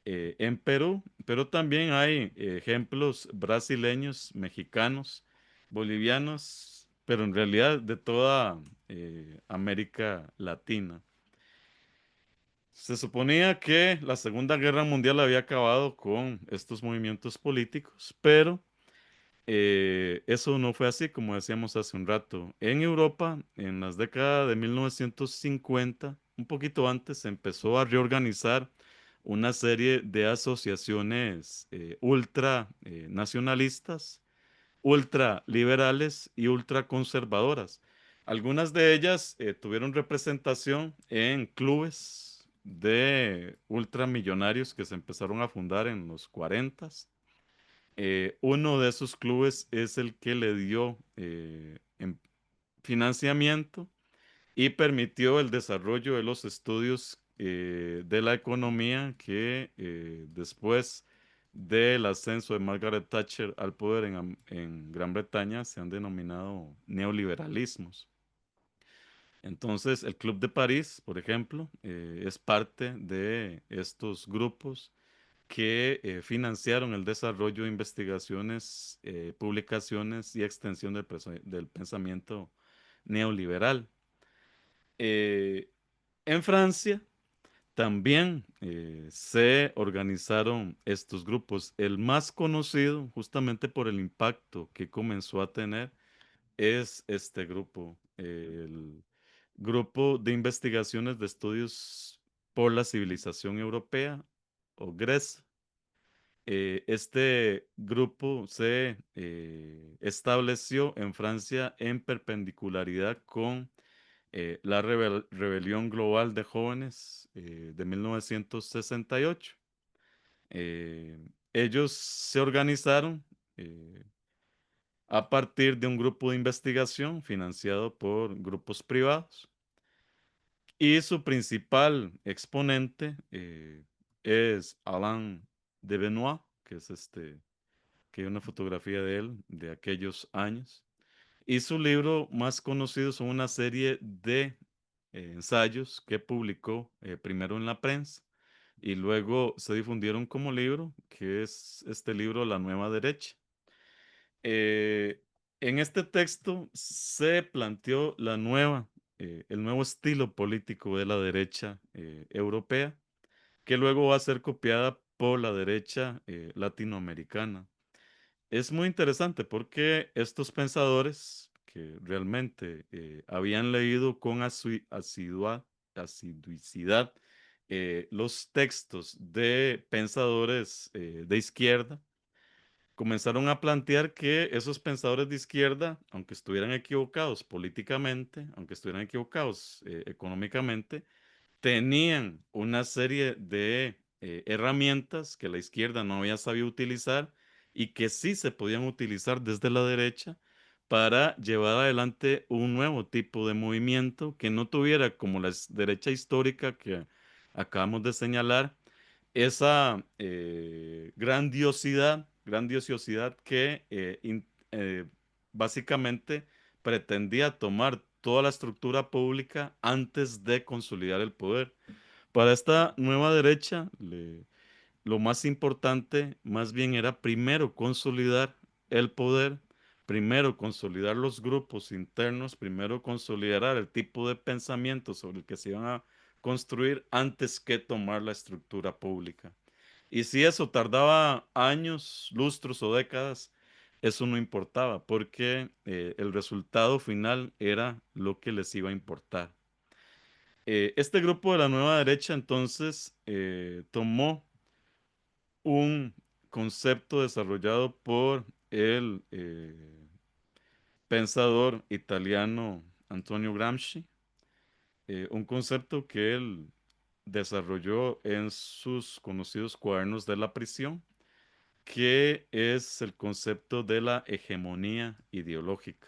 en Perú, pero también hay ejemplos brasileños, mexicanos, bolivianos, pero en realidad de toda América Latina. Se suponía que la Segunda Guerra Mundial había acabado con estos movimientos políticos, pero eso no fue así, como decíamos hace un rato. En Europa, en las décadas de 1950, un poquito antes, se empezó a reorganizar una serie de asociaciones ultra nacionalistas, ultra liberales y ultra conservadoras. Algunas de ellas tuvieron representación en clubes de ultramillonarios que se empezaron a fundar en los 40. Uno de esos clubes es el que le dio financiamiento y permitió el desarrollo de los estudios de la economía que después del ascenso de Margaret Thatcher al poder en Gran Bretaña se han denominado neoliberalismos. Entonces, el Club de París, por ejemplo, es parte de estos grupos que financiaron el desarrollo de investigaciones, publicaciones y extensión del pensamiento neoliberal. Eh, en Francia también se organizaron estos grupos. El más conocido, justamente por el impacto que comenzó a tener, es este grupo, el Grupo de Investigaciones de Estudios por la Civilización Europea, o GRES. Este grupo se estableció en Francia en perpendicularidad con la Rebelión Global de Jóvenes de 1968. Ellos se organizaron a partir de un grupo de investigación financiado por grupos privados. Y su principal exponente es Alain de Benoit, que es que hay una fotografía de él de aquellos años. Y su libro más conocido son una serie de ensayos que publicó primero en la prensa y luego se difundieron como libro, que es este libro La Nueva Derecha. Eh, en este texto se planteó el nuevo estilo político de la derecha europea, que luego va a ser copiada por la derecha latinoamericana. Es muy interesante porque estos pensadores que realmente habían leído con asiduidad los textos de pensadores de izquierda, comenzaron a plantear que esos pensadores de izquierda, aunque estuvieran equivocados políticamente, aunque estuvieran equivocados económicamente, tenían una serie de herramientas que la izquierda no había sabido utilizar y que sí se podían utilizar desde la derecha para llevar adelante un nuevo tipo de movimiento que no tuviera como la derecha histórica que acabamos de señalar, esa grandiosidad que básicamente pretendía tomar toda la estructura pública antes de consolidar el poder. Para esta nueva derecha, lo más importante más bien era primero consolidar el poder, primero consolidar los grupos internos, primero consolidar el tipo de pensamiento sobre el que se iban a construir antes que tomar la estructura pública. Y si eso tardaba años, lustros o décadas, eso no importaba porque el resultado final era lo que les iba a importar. Este grupo de la nueva derecha entonces tomó un concepto desarrollado por el pensador italiano Antonio Gramsci, un concepto que él desarrolló en sus conocidos cuadernos de la prisión, que es el concepto de la hegemonía ideológica.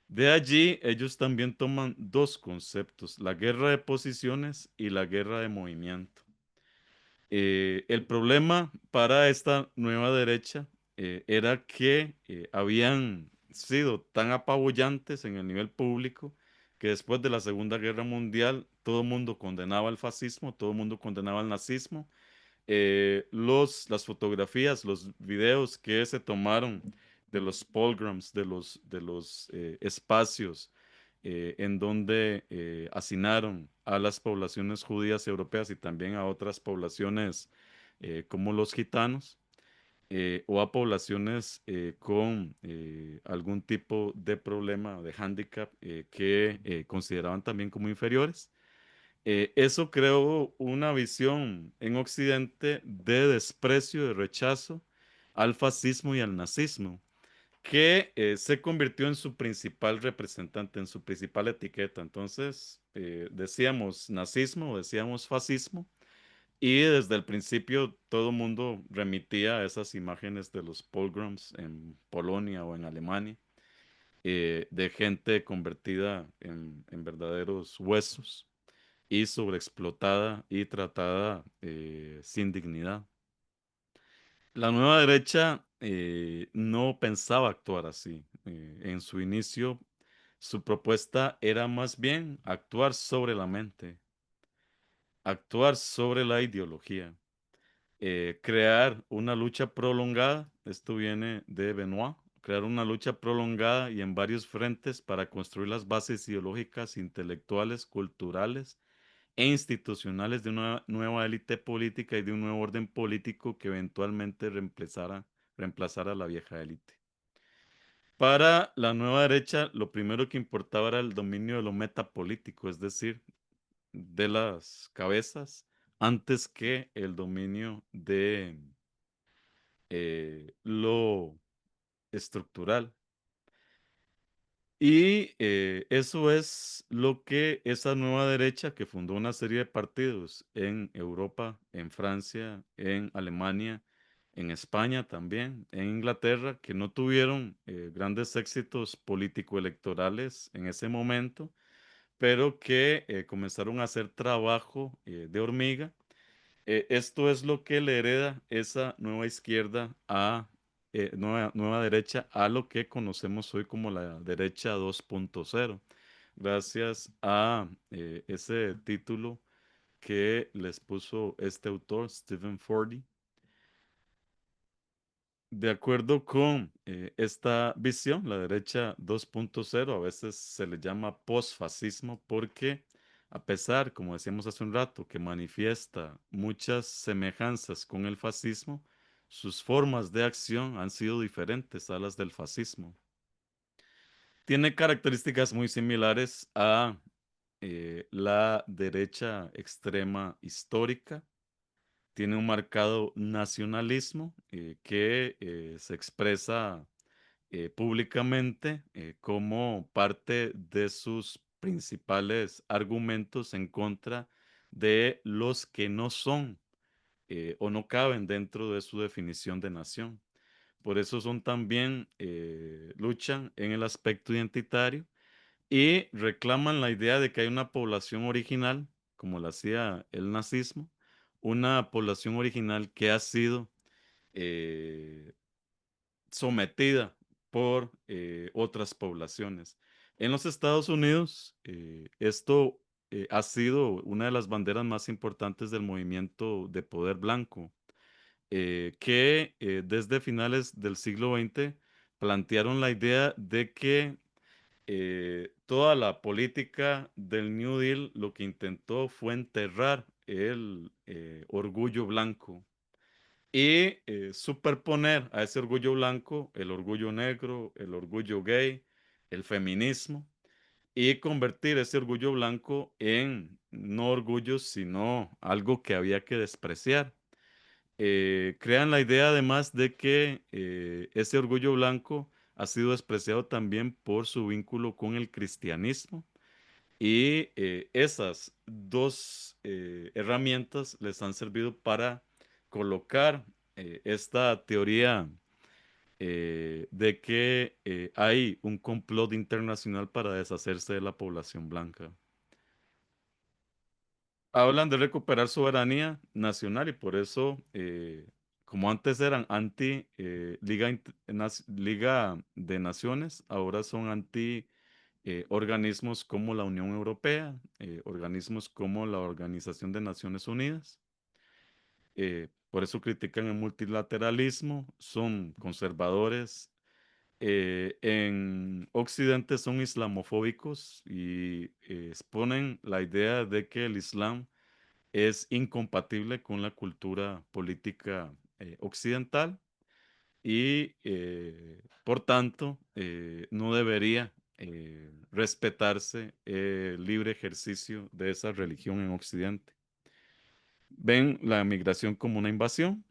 De allí ellos también toman dos conceptos, la guerra de posiciones y la guerra de movimiento. El problema para esta nueva derecha era que habían sido tan apabullantes en el nivel público que después de la Segunda Guerra Mundial todo el mundo condenaba el fascismo, todo el mundo condenaba el nazismo. Las fotografías, los videos que se tomaron de los pogroms, de los espacios en donde hacinaron a las poblaciones judías europeas y también a otras poblaciones como los gitanos o a poblaciones con algún tipo de problema, de hándicap que consideraban también como inferiores. Eso creó una visión en Occidente de desprecio, de rechazo al fascismo y al nazismo, que se convirtió en su principal representante, en su principal etiqueta. Entonces, decíamos nazismo, decíamos fascismo, y desde el principio todo el mundo remitía a esas imágenes de los pogroms en Polonia o en Alemania, de gente convertida en verdaderos huesos y sobreexplotada y tratada sin dignidad. La nueva derecha no pensaba actuar así. En su inicio, su propuesta era más bien actuar sobre la mente, actuar sobre la ideología, crear una lucha prolongada, esto viene de Benoit, crear una lucha prolongada y en varios frentes para construir las bases ideológicas, intelectuales, culturales e institucionales de una nueva élite política y de un nuevo orden político que eventualmente reemplazara a la vieja élite. Para la nueva derecha, lo primero que importaba era el dominio de lo metapolítico, es decir, de las cabezas, antes que el dominio de lo estructural. Y eso es lo que esa nueva derecha que fundó una serie de partidos en Europa, en Francia, en Alemania en España también, en Inglaterra, que no tuvieron grandes éxitos político-electorales en ese momento, pero que comenzaron a hacer trabajo de hormiga. Esto es lo que le hereda esa nueva izquierda a nueva derecha a lo que conocemos hoy como la derecha 2.0, gracias a ese título que les puso este autor, Stephen Fordy. De acuerdo con esta visión, la derecha 2.0 a veces se le llama posfascismo porque a pesar, como decíamos hace un rato, que manifiesta muchas semejanzas con el fascismo, sus formas de acción han sido diferentes a las del fascismo. Tiene características muy similares a la derecha extrema histórica. Tiene un marcado nacionalismo que se expresa públicamente como parte de sus principales argumentos en contra de los que no son o no caben dentro de su definición de nación. Por eso son también, luchan en el aspecto identitario y reclaman la idea de que hay una población original, como lo hacía el nazismo, una población original que ha sido eh, sometida por otras poblaciones. En los Estados Unidos, esto ha sido una de las banderas más importantes del movimiento de poder blanco, que desde finales del siglo XX plantearon la idea de que toda la política del New Deal lo que intentó fue enterrar el orgullo blanco y superponer a ese orgullo blanco el orgullo negro, el orgullo gay, el feminismo y convertir ese orgullo blanco en no orgullo, sino algo que había que despreciar. Crean la idea además de que ese orgullo blanco ha sido despreciado también por su vínculo con el cristianismo y esas dos herramientas les han servido para colocar esta teoría de que hay un complot internacional para deshacerse de la población blanca. Hablan de recuperar soberanía nacional y por eso, como antes eran anti Liga de Naciones, ahora son anti organismos como la Unión Europea, organismos como la Organización de Naciones Unidas. Por eso critican el multilateralismo, son conservadores. En Occidente son islamofóbicos y exponen la idea de que el Islam es incompatible con la cultura política occidental y por tanto no debería respetarse el libre ejercicio de esa religión en Occidente. Ven la migración como una invasión,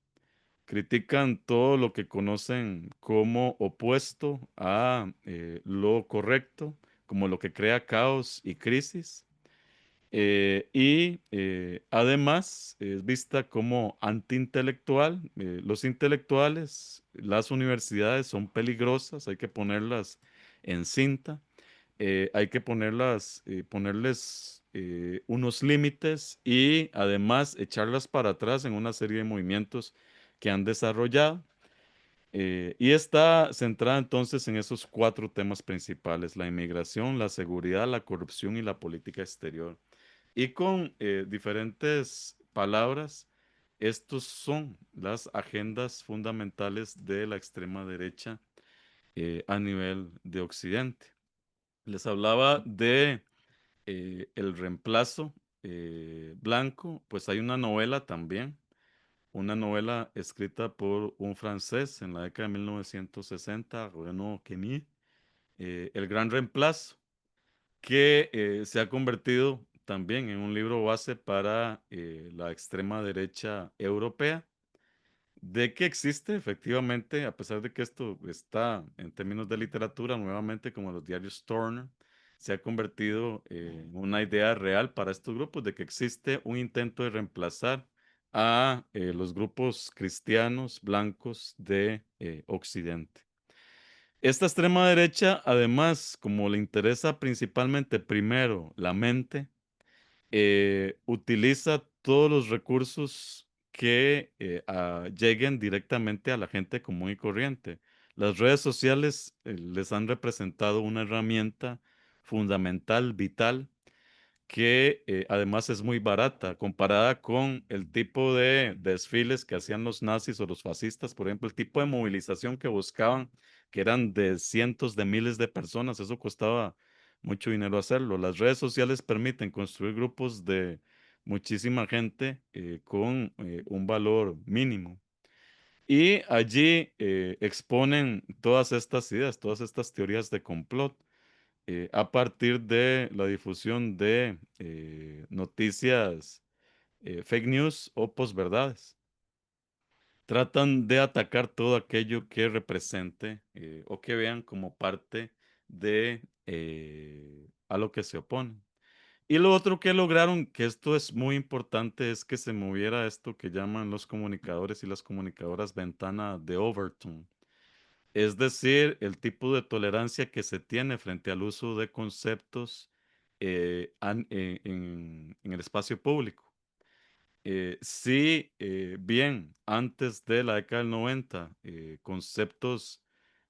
critican todo lo que conocen como opuesto a lo correcto, como lo que crea caos y crisis. Y además es vista como antiintelectual. Los intelectuales, las universidades son peligrosas, hay que ponerlas en cinta, hay que ponerles unos límites y además echarlas para atrás en una serie de movimientos que han desarrollado. Y está centrada entonces en esos cuatro temas principales: la inmigración, la seguridad, la corrupción y la política exterior. Y con diferentes palabras, estos son las agendas fundamentales de la extrema derecha a nivel de Occidente. Les hablaba de el reemplazo blanco, pues hay una novela también, una novela escrita por un francés en la década de 1960, Renaud Queneau, El Gran Reemplazo, que se ha convertido también en un libro base para la extrema derecha europea, de que existe efectivamente, a pesar de que esto está en términos de literatura, nuevamente como los diarios Turner, se ha convertido en una idea real para estos grupos de que existe un intento de reemplazar a los grupos cristianos blancos de Occidente. Esta extrema derecha, además, como le interesa principalmente primero la mente, utiliza todos los recursos que lleguen directamente a la gente común y corriente. Las redes sociales les han representado una herramienta fundamental, vital, que además es muy barata comparada con el tipo de desfiles que hacían los nazis o los fascistas, por ejemplo, el tipo de movilización que buscaban, que eran de cientos de miles de personas, eso costaba mucho dinero hacerlo. Las redes sociales permiten construir grupos de muchísima gente con un valor mínimo. Y allí exponen todas estas ideas, todas estas teorías de complot a partir de la difusión de noticias, fake news o posverdades. Tratan de atacar todo aquello que represente o que vean como parte de a lo que se oponen. Y lo otro que lograron, que esto es muy importante, es que se moviera esto que llaman los comunicadores y las comunicadoras ventana de Overton. Es decir, el tipo de tolerancia que se tiene frente al uso de conceptos en el espacio público. Sí, bien, antes de la década del 90, conceptos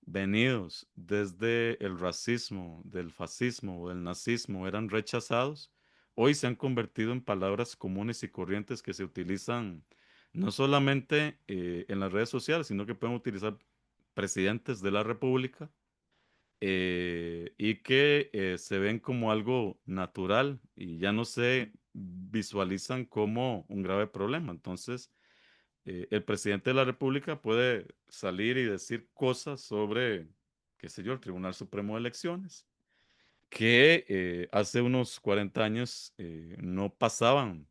venidos desde el racismo, del fascismo o del nazismo eran rechazados, hoy se han convertido en palabras comunes y corrientes que se utilizan no solamente en las redes sociales, sino que pueden utilizar presidentes de la República y que se ven como algo natural y ya no se visualizan como un grave problema. Entonces, el presidente de la República puede salir y decir cosas sobre, qué sé yo, el Tribunal Supremo de Elecciones, que hace unos 40 años no pasaban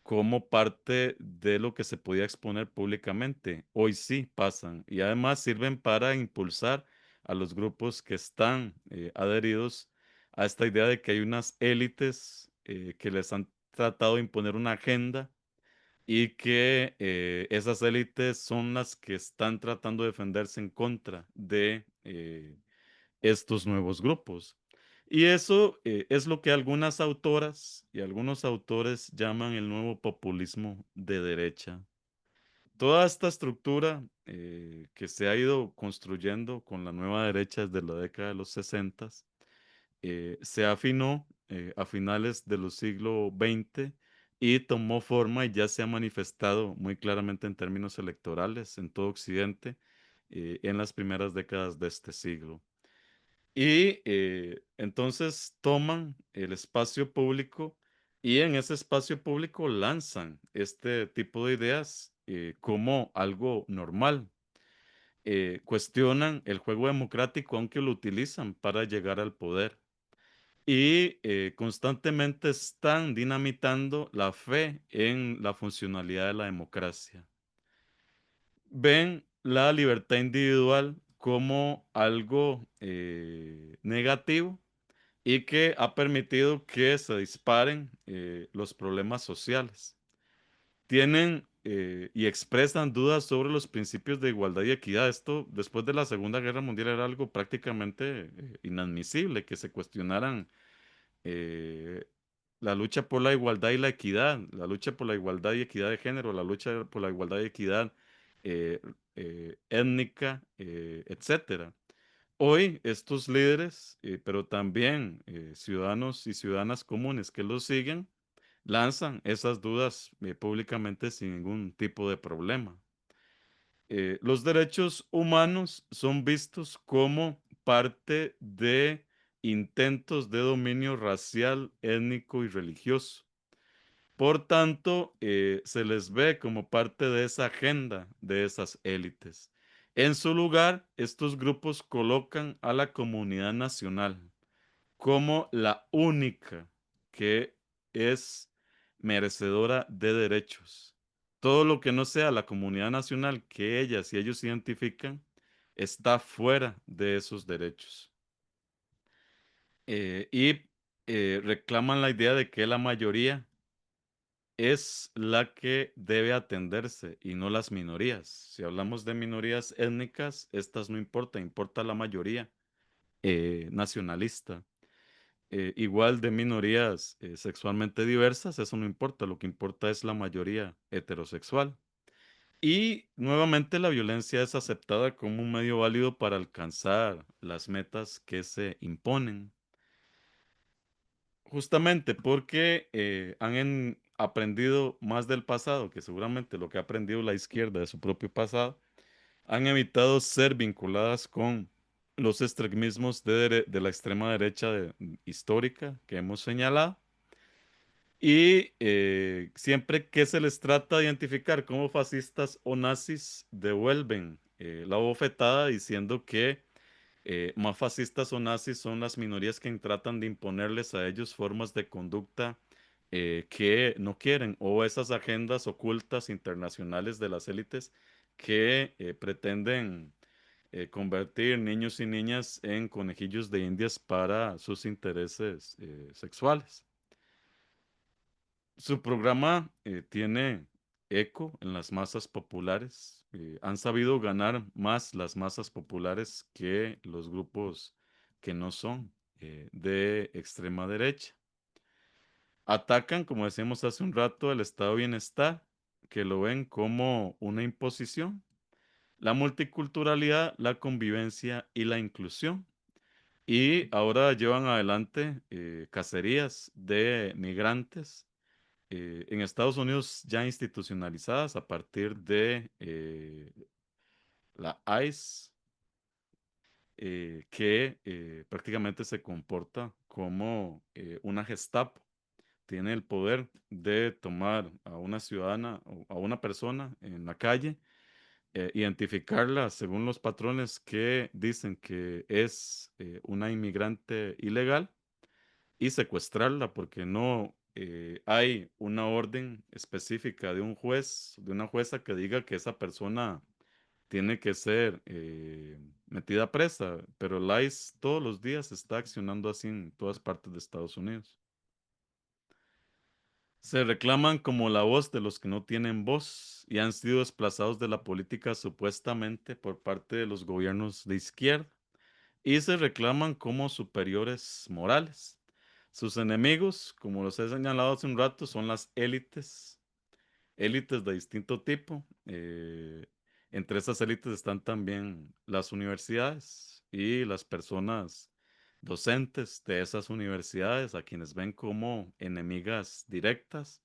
como parte de lo que se podía exponer públicamente. Hoy sí pasan y además sirven para impulsar a los grupos que están adheridos a esta idea de que hay unas élites que les han tratado de imponer una agenda y que esas élites son las que están tratando de defenderse en contra de estos nuevos grupos. Y eso es lo que algunas autoras y algunos autores llaman el nuevo populismo de derecha. Toda esta estructura que se ha ido construyendo con la nueva derecha desde la década de los 60 se afinó a finales de los siglos XX y tomó forma y ya se ha manifestado muy claramente en términos electorales en todo Occidente en las primeras décadas de este siglo. Y entonces toman el espacio público y en ese espacio público lanzan este tipo de ideas como algo normal. Cuestionan el juego democrático aunque lo utilizan para llegar al poder. Y constantemente están dinamitando la fe en la funcionalidad de la democracia. Ven la libertad individual como algo negativo y que ha permitido que se disparen los problemas sociales. Tienen y expresan dudas sobre los principios de igualdad y equidad. Esto después de la Segunda Guerra Mundial era algo prácticamente inadmisible, que se cuestionaran eh, la lucha por la igualdad y la equidad, la lucha por la igualdad y equidad de género, la lucha por la igualdad y equidad eh, étnica, etcétera. Hoy estos líderes, pero también ciudadanos y ciudadanas comunes que los siguen, lanzan esas dudas públicamente sin ningún tipo de problema. Los derechos humanos son vistos como parte de intentos de dominio racial, étnico y religioso. Por tanto, se les ve como parte de esa agenda de esas élites. En su lugar, estos grupos colocan a la comunidad nacional como la única que es merecedora de derechos. Todo lo que no sea la comunidad nacional que ellas y ellos identifican está fuera de esos derechos. Y reclaman la idea de que la mayoría es la que debe atenderse y no las minorías. Si hablamos de minorías étnicas, estas no importa, importa la mayoría nacionalista. Igual de minorías sexualmente diversas, eso no importa, lo que importa es la mayoría heterosexual. Y nuevamente la violencia es aceptada como un medio válido para alcanzar las metas que se imponen. Justamente porque aprendido más del pasado, que seguramente lo que ha aprendido la izquierda de su propio pasado, han evitado ser vinculadas con los extremismos de la extrema derecha histórica que hemos señalado. Y siempre que se les trata de identificar como fascistas o nazis, devuelven la bofetada diciendo que más fascistas o nazis son las minorías que tratan de imponerles a ellos formas de conducta que no quieren, o esas agendas ocultas internacionales de las élites que pretenden convertir niños y niñas en conejillos de indias para sus intereses sexuales. Su programa tiene eco en las masas populares. Han sabido ganar más las masas populares que los grupos que no son de extrema derecha. Atacan, como decíamos hace un rato, el estado de bienestar, que lo ven como una imposición, la multiculturalidad, la convivencia y la inclusión. Y ahora llevan adelante cacerías de migrantes en Estados Unidos ya institucionalizadas a partir de la ICE, que prácticamente se comporta como una Gestapo. Tiene el poder de tomar a una ciudadana o a una persona en la calle, identificarla según los patrones que dicen que es una inmigrante ilegal y secuestrarla porque no hay una orden específica de un juez, de una jueza que diga que esa persona tiene que ser metida presa, pero el ICE todos los días está accionando así en todas partes de Estados Unidos. Se reclaman como la voz de los que no tienen voz y han sido desplazados de la política supuestamente por parte de los gobiernos de izquierda y se reclaman como superiores morales. Sus enemigos, como los he señalado hace un rato, son las élites, élites de distinto tipo. Entre esas élites están también las universidades y las personas docentes de esas universidades, a quienes ven como enemigas directas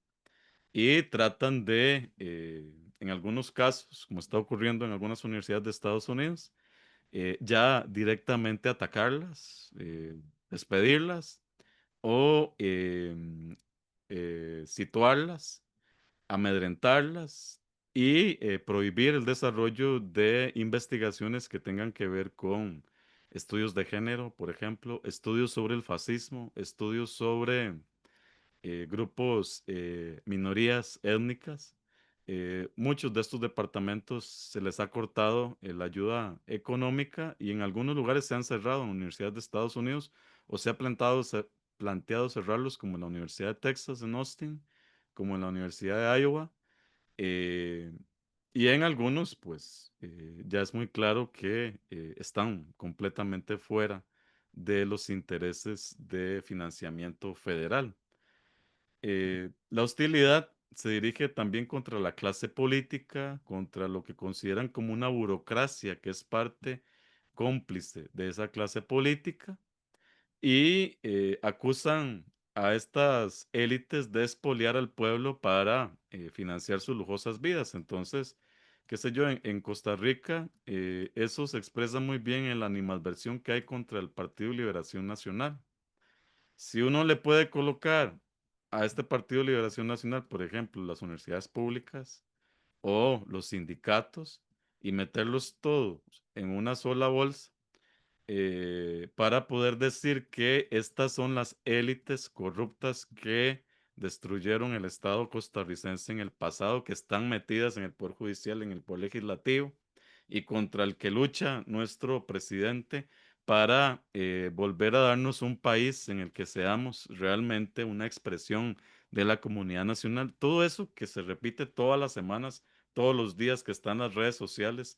y tratan de, en algunos casos, como está ocurriendo en algunas universidades de Estados Unidos, ya directamente atacarlas, despedirlas o situarlas, amedrentarlas y prohibir el desarrollo de investigaciones que tengan que ver con estudios de género, por ejemplo, estudios sobre el fascismo, estudios sobre grupos, minorías étnicas. Muchos de estos departamentos se les ha cortado la ayuda económica y en algunos lugares se han cerrado en universidades de Estados Unidos o se ha planteado cerrarlos como en la Universidad de Texas en Austin, como en la Universidad de Iowa. eh, y en algunos, pues, ya es muy claro que están completamente fuera de los intereses de financiamiento federal. La hostilidad se dirige también contra la clase política, contra lo que consideran como una burocracia que es parte cómplice de esa clase política y acusan a estas élites de expoliar al pueblo para financiar sus lujosas vidas. Entonces, qué sé yo, en Costa Rica eso se expresa muy bien en la animadversión que hay contra el Partido de Liberación Nacional. Si uno le puede colocar a este Partido de Liberación Nacional, por ejemplo, las universidades públicas o los sindicatos y meterlos todos en una sola bolsa para poder decir que estas son las élites corruptas que destruyeron el Estado costarricense en el pasado, que están metidas en el Poder Judicial, en el Poder Legislativo y contra el que lucha nuestro presidente para volver a darnos un país en el que seamos realmente una expresión de la comunidad nacional. Todo eso que se repite todas las semanas, todos los días que están las redes sociales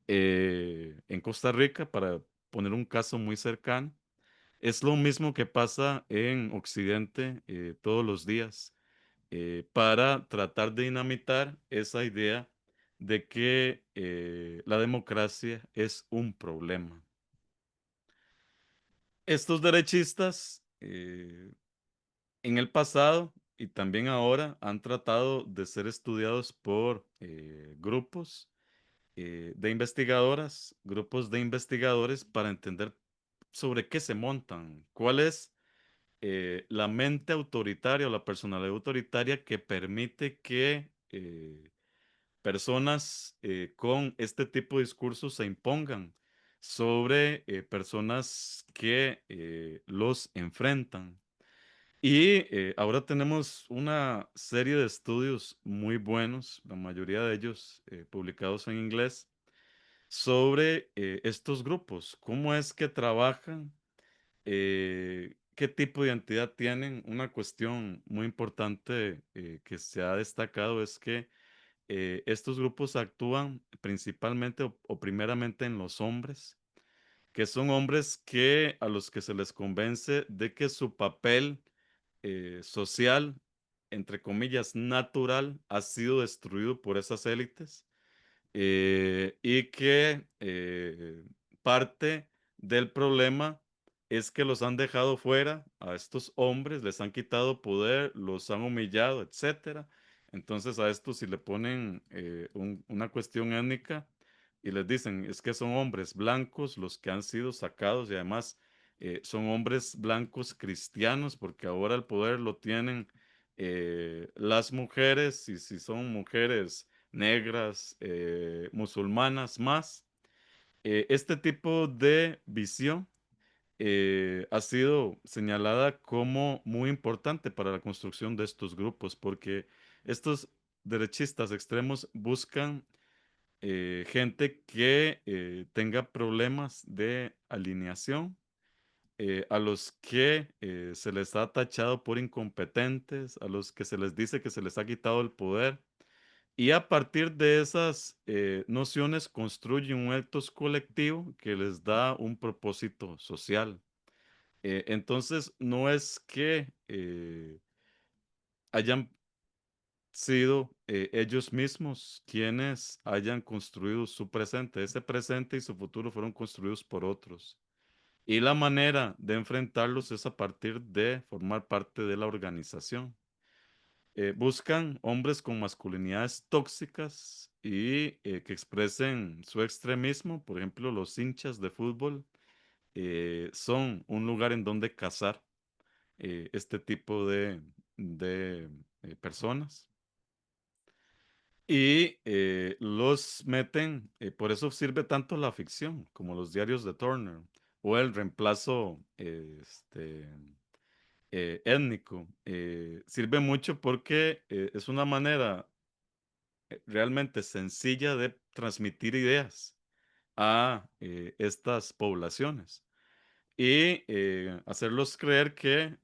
en Costa Rica, para poner un caso muy cercano. Es lo mismo que pasa en Occidente todos los días para tratar de dinamitar esa idea de que la democracia es un problema. Estos derechistas en el pasado y también ahora han tratado de ser estudiados por grupos de investigadoras, grupos de investigadores para entender sobre qué se montan, cuál es la mente autoritaria o la personalidad autoritaria que permite que personas con este tipo de discursos se impongan sobre personas que los enfrentan. Y ahora tenemos una serie de estudios muy buenos, la mayoría de ellos publicados en inglés, sobre estos grupos, cómo es que trabajan, qué tipo de identidad tienen. Una cuestión muy importante que se ha destacado es que estos grupos actúan principalmente o primeramente en los hombres, que son hombres que a los que se les convence de que su papel social, entre comillas, natural, ha sido destruido por esas élites y que parte del problema es que los han dejado fuera a estos hombres, les han quitado poder, los han humillado, etcétera. Entonces a estos si le ponen una cuestión étnica y les dicen es que son hombres blancos los que han sido sacados y además son hombres blancos cristianos porque ahora el poder lo tienen las mujeres y si son mujeres negras, musulmanas más. Este tipo de visión ha sido señalada como muy importante para la construcción de estos grupos, porque estos derechistas extremos buscan gente que tenga problemas de alineación, a los que se les ha tachado por incompetentes, a los que se les dice que se les ha quitado el poder y a partir de esas nociones construye un ethos colectivo que les da un propósito social. Entonces, no es que hayan sido ellos mismos quienes hayan construido su presente. Ese presente y su futuro fueron construidos por otros. Y la manera de enfrentarlos es a partir de formar parte de la organización. Buscan hombres con masculinidades tóxicas y que expresen su extremismo. Por ejemplo, los hinchas de fútbol son un lugar en donde cazar este tipo de personas. Y los meten, por eso sirve tanto la ficción como los diarios de Turner o el reemplazo étnico. Sirve mucho porque es una manera realmente sencilla de transmitir ideas a estas poblaciones y hacerlos creer que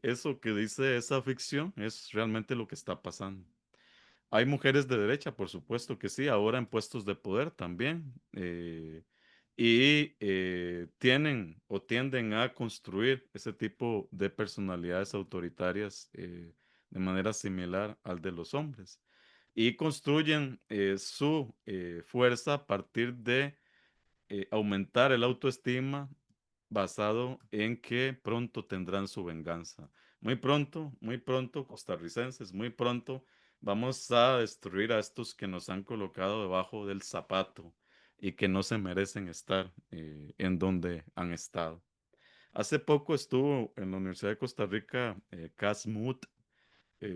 eso que dice esa ficción es realmente lo que está pasando. Hay mujeres de derecha, por supuesto que sí, ahora en puestos de poder también, y tienen o tienden a construir ese tipo de personalidades autoritarias de manera similar al de los hombres y construyen su fuerza a partir de aumentar el autoestima basado en que pronto tendrán su venganza. Muy pronto, costarricenses, muy pronto vamos a destruir a estos que nos han colocado debajo del zapato y que no se merecen estar en donde han estado. Hace poco estuvo en la Universidad de Costa Rica Cas Mut,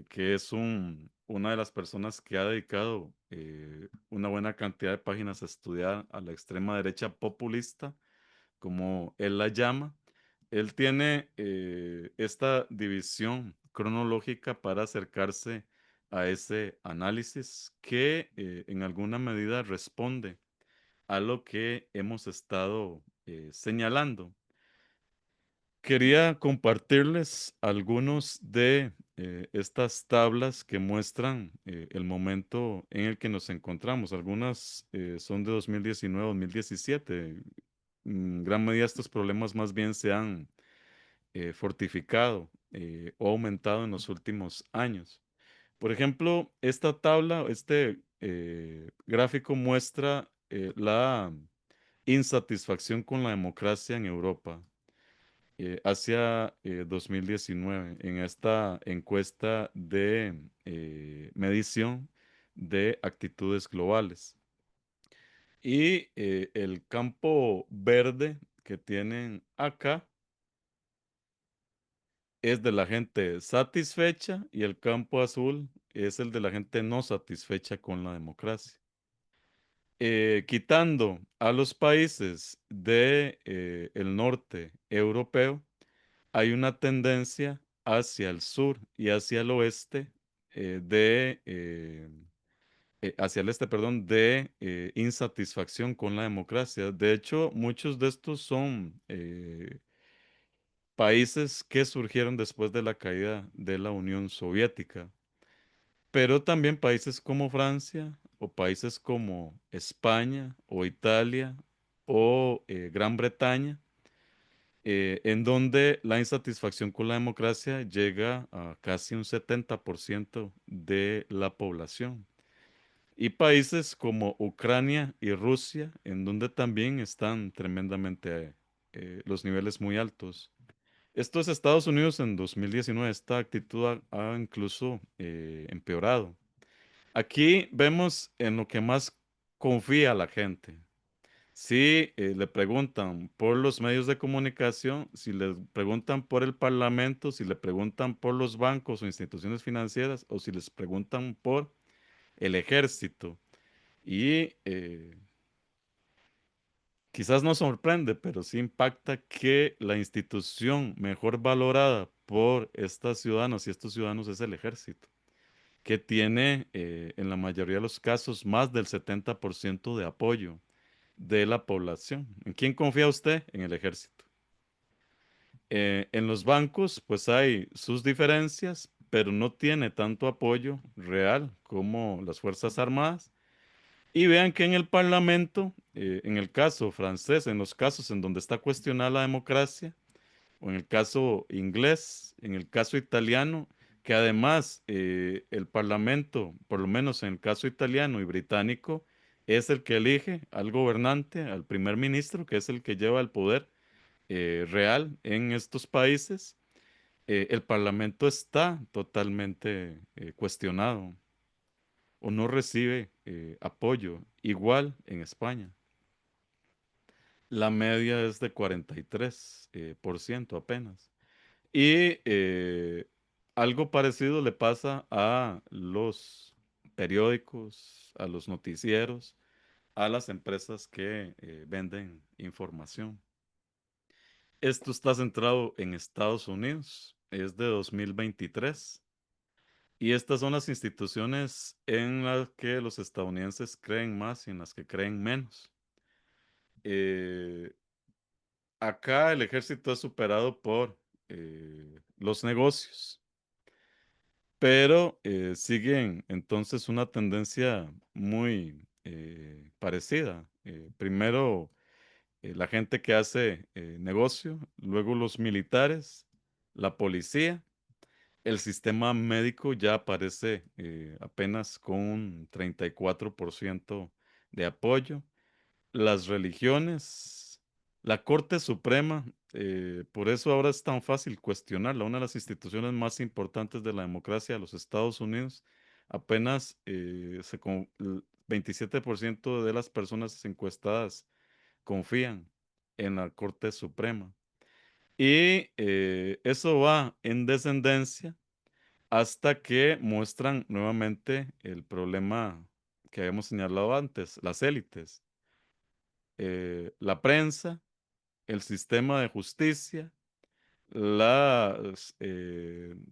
que es una de las personas que ha dedicado una buena cantidad de páginas a estudiar a la extrema derecha populista, como él la llama. Él tiene esta división cronológica para acercarse a ese análisis que en alguna medida responde a lo que hemos estado señalando. quería compartirles algunos de estas tablas que muestran el momento en el que nos encontramos. Algunas son de 2019, 2017. En gran medida estos problemas más bien se han fortificado o aumentado en los últimos años. Por ejemplo, esta tabla, este gráfico muestra la insatisfacción con la democracia en Europa hacia 2019 en esta encuesta de medición de actitudes globales. Y el campo verde que tienen acá es de la gente satisfecha y el campo azul es el de la gente no satisfecha con la democracia. Quitando a los países de el norte europeo, hay una tendencia hacia el sur y hacia el oeste hacia el este, perdón, de insatisfacción con la democracia. De hecho, muchos de estos son países que surgieron después de la caída de la Unión Soviética, pero también países como Francia o países como España o Italia o Gran Bretaña, en donde la insatisfacción con la democracia llega a casi un 70% de la población. Y países como Ucrania y Rusia, en donde también están tremendamente los niveles muy altos. Esto es Estados Unidos en 2019. Esta actitud ha incluso empeorado. Aquí vemos en lo que más confía la gente. Si le preguntan por los medios de comunicación, si le preguntan por el parlamento, si le preguntan por los bancos o instituciones financieras, o si les preguntan por el ejército. Y quizás no sorprende, pero sí impacta que la institución mejor valorada por estas ciudadanas y estos ciudadanos es el ejército, que tiene en la mayoría de los casos más del 70% de apoyo de la población. ¿En quién confía usted? En el ejército. En los bancos, pues hay sus diferencias, pero no tiene tanto apoyo real como las Fuerzas Armadas. Y vean que en el Parlamento, en el caso francés, en los casos en donde está cuestionada la democracia, o en el caso inglés, en el caso italiano, que además el Parlamento, por lo menos en el caso italiano y británico, es el que elige al gobernante, al primer ministro, que es el que lleva el poder real en estos países. El Parlamento está totalmente cuestionado o no recibe apoyo. Igual en España. La media es de 43% por ciento apenas. Y algo parecido le pasa a los periódicos, a los noticieros, a las empresas que venden información. Esto está centrado en Estados Unidos, es de 2023. Y estas son las instituciones en las que los estadounidenses creen más y en las que creen menos. Eh, Acá el ejército es superado por los negocios, pero siguen entonces una tendencia muy parecida. Primero la gente que hace negocio, luego los militares, la policía. El sistema médico ya aparece apenas con un 34% de apoyo. Las religiones, la Corte Suprema, por eso ahora es tan fácil cuestionarla, una de las instituciones más importantes de la democracia de los Estados Unidos, apenas 27% de las personas encuestadas confían en la Corte Suprema. Y eso va en descendencia hasta que muestran nuevamente el problema que habíamos señalado antes, las élites, la prensa, el sistema de justicia, la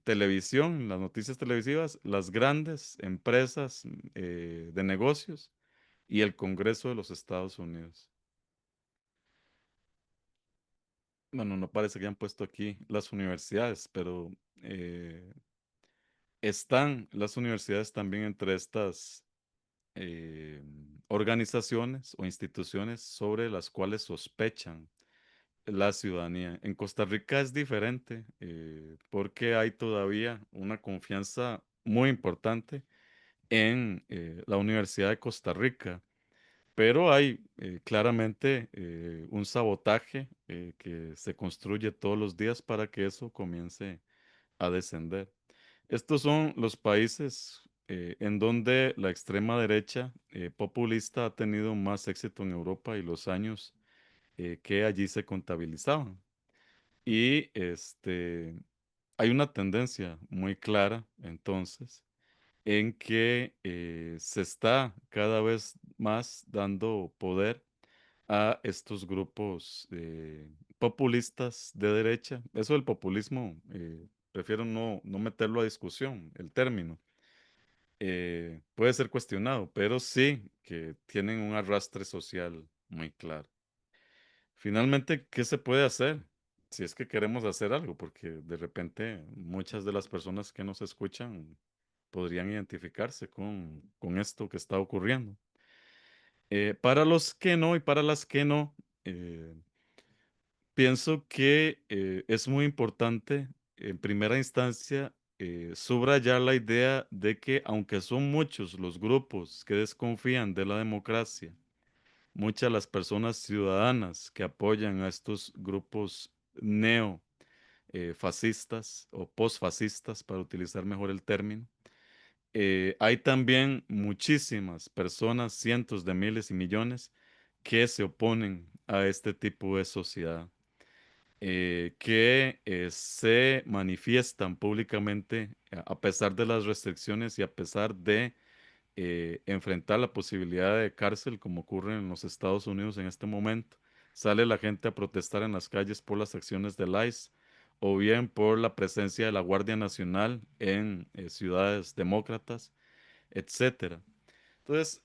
televisión, las noticias televisivas, las grandes empresas de negocios y el Congreso de los Estados Unidos. Bueno, no parece que hayan puesto aquí las universidades, pero eh, están las universidades también entre estas organizaciones o instituciones sobre las cuales sospechan la ciudadanía. En Costa Rica es diferente porque hay todavía una confianza muy importante en la Universidad de Costa Rica, pero hay claramente un sabotaje que se construye todos los días para que eso comience a descender. Estos son los países en donde la extrema derecha populista ha tenido más éxito en Europa y los años que allí se contabilizaban. Y hay una tendencia muy clara entonces en que se está cada vez más dando poder a estos grupos populistas de derecha. Eso del populismo, prefiero no meterlo a discusión, el término. Puede ser cuestionado, pero sí que tienen un arrastre social muy claro. Finalmente, ¿qué se puede hacer? Si es que queremos hacer algo, porque de repente muchas de las personas que nos escuchan podrían identificarse con esto que está ocurriendo. Para los que no y para las que no, eh, pienso que es muy importante, en primera instancia, subrayar la idea de que aunque son muchos los grupos que desconfían de la democracia, muchas las personas ciudadanas que apoyan a estos grupos neo fascistas o posfascistas, para utilizar mejor el término, hay también muchísimas personas, cientos de miles y millones, que se oponen a este tipo de sociedad, que se manifiestan públicamente a pesar de las restricciones y a pesar de enfrentar la posibilidad de cárcel como ocurre en los Estados Unidos en este momento. Sale la gente a protestar en las calles por las acciones del ICE o bien por la presencia de la Guardia Nacional en ciudades demócratas, etcétera. Entonces,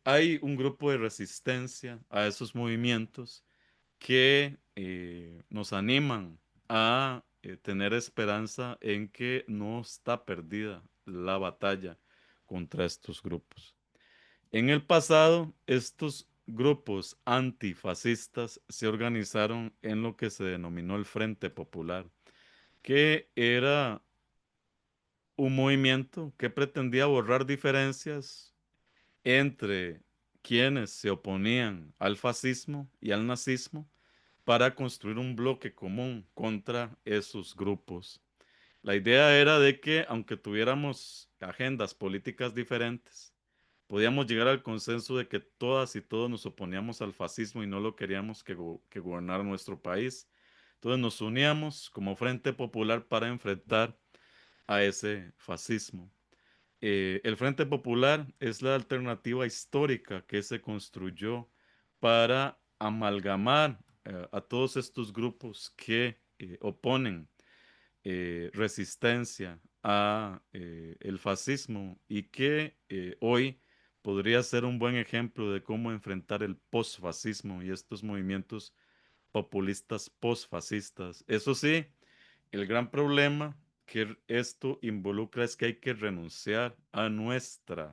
hay un grupo de resistencia a esos movimientos que nos animan a tener esperanza en que no está perdida la batalla contra estos grupos. En el pasado, estos grupos antifascistas se organizaron en lo que se denominó el Frente Popular, que era un movimiento que pretendía borrar diferencias entre quienes se oponían al fascismo y al nazismo para construir un bloque común contra esos grupos. La idea era de que, aunque tuviéramos agendas políticas diferentes, podíamos llegar al consenso de que todas y todos nos oponíamos al fascismo y no lo queríamos que gobernara nuestro país. Entonces nos uníamos como Frente Popular para enfrentar a ese fascismo. El Frente Popular es la alternativa histórica que se construyó para amalgamar a todos estos grupos que oponen resistencia a el fascismo y que hoy podría ser un buen ejemplo de cómo enfrentar el posfascismo y estos movimientos populistas posfascistas. Eso sí, el gran problema que esto involucra es que hay que renunciar a nuestros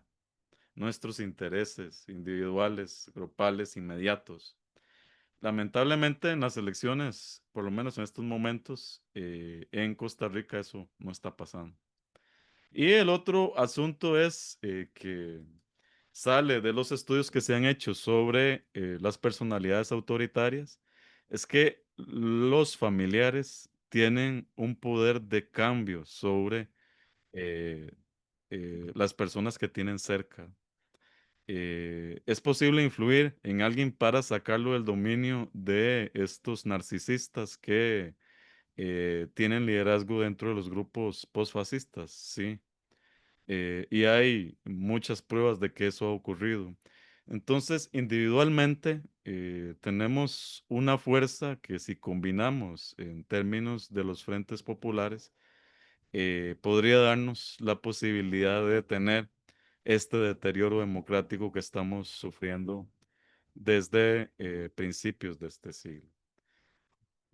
intereses individuales, grupales, inmediatos. Lamentablemente en las elecciones, por lo menos en estos momentos, en Costa Rica eso no está pasando. Y el otro asunto es que sale de los estudios que se han hecho sobre las personalidades autoritarias, es que los familiares tienen un poder de cambio sobre eh, las personas que tienen cerca. Es posible influir en alguien para sacarlo del dominio de estos narcisistas que tienen liderazgo dentro de los grupos postfascistas, sí. Y hay muchas pruebas de que eso ha ocurrido. Entonces, individualmente, tenemos una fuerza que si combinamos en términos de los frentes populares, podría darnos la posibilidad de tener este deterioro democrático que estamos sufriendo desde principios de este siglo.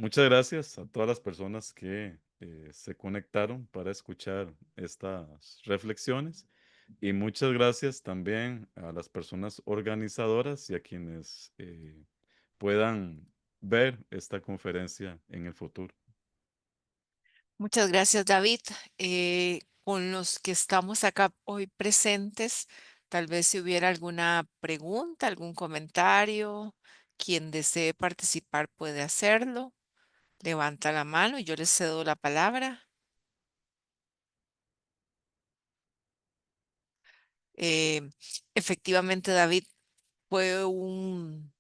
Muchas gracias a todas las personas que se conectaron para escuchar estas reflexiones y muchas gracias también a las personas organizadoras y a quienes puedan ver esta conferencia en el futuro. Muchas gracias, David. Con los que estamos acá hoy presentes, tal vez si hubiera alguna pregunta, algún comentario, quien desee participar puede hacerlo. Levanta la mano y yo le cedo la palabra. Eh, Efectivamente, David, fue un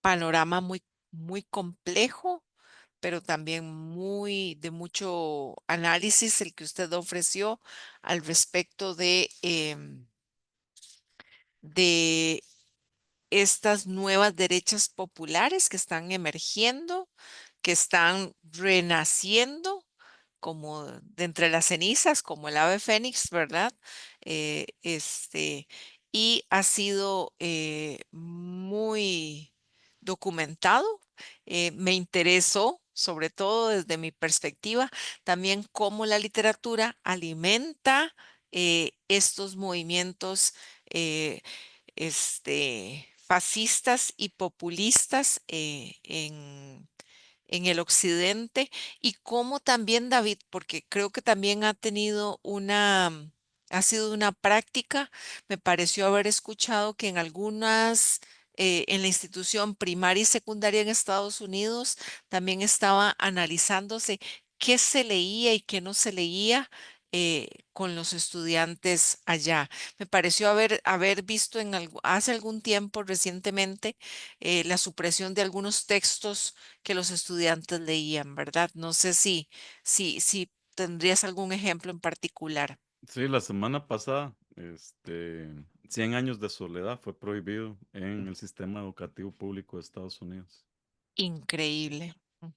panorama muy complejo, pero también muy de mucho análisis el que usted ofreció al respecto de estas nuevas derechas populares que están emergiendo, que están renaciendo como de entre las cenizas, como el ave fénix, ¿verdad? Y ha sido muy documentado. Me interesó, sobre todo desde mi perspectiva, también cómo la literatura alimenta estos movimientos eh, fascistas y populistas en el occidente y cómo también David, porque creo que también ha tenido ha sido una práctica, me pareció haber escuchado que en algunas, en la institución primaria y secundaria en Estados Unidos también estaba analizándose qué se leía y qué no se leía con los estudiantes allá. Me pareció haber visto hace algún tiempo recientemente la supresión de algunos textos que los estudiantes leían, ¿verdad? No sé si tendrías algún ejemplo en particular. Sí, la semana pasada, 100 años de soledad fue prohibido en el sistema educativo público de Estados Unidos. Increíble, ujú,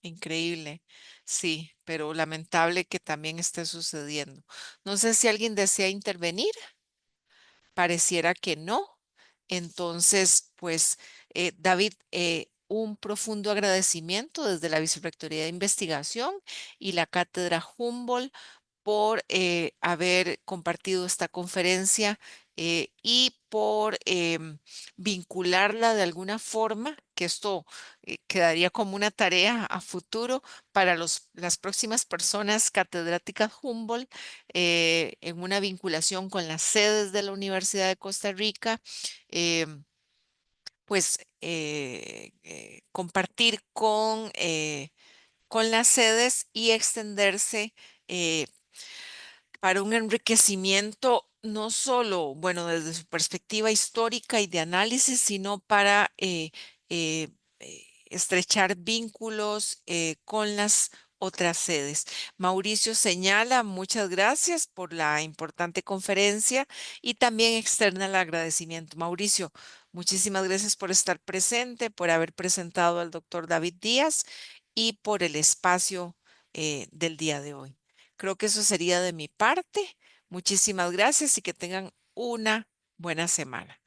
increíble, sí, pero lamentable que también esté sucediendo. No sé si alguien desea intervenir. Pareciera que no. Entonces, pues, David, un profundo agradecimiento desde la Vicerrectoría de Investigación y la Cátedra Humboldt por haber compartido esta conferencia y por vincularla de alguna forma, que esto quedaría como una tarea a futuro para las próximas personas catedráticas Humboldt en una vinculación con las sedes de la Universidad de Costa Rica. Pues compartir con las sedes y extenderse eh, para un enriquecimiento no solo, bueno, desde su perspectiva histórica y de análisis, sino para estrechar vínculos con las otras sedes. Mauricio señala, muchas gracias por la importante conferencia y también externa el agradecimiento. Mauricio, muchísimas gracias por estar presente, por haber presentado al doctor David Díaz y por el espacio del día de hoy. Creo que eso sería de mi parte. Muchísimas gracias y que tengan una buena semana.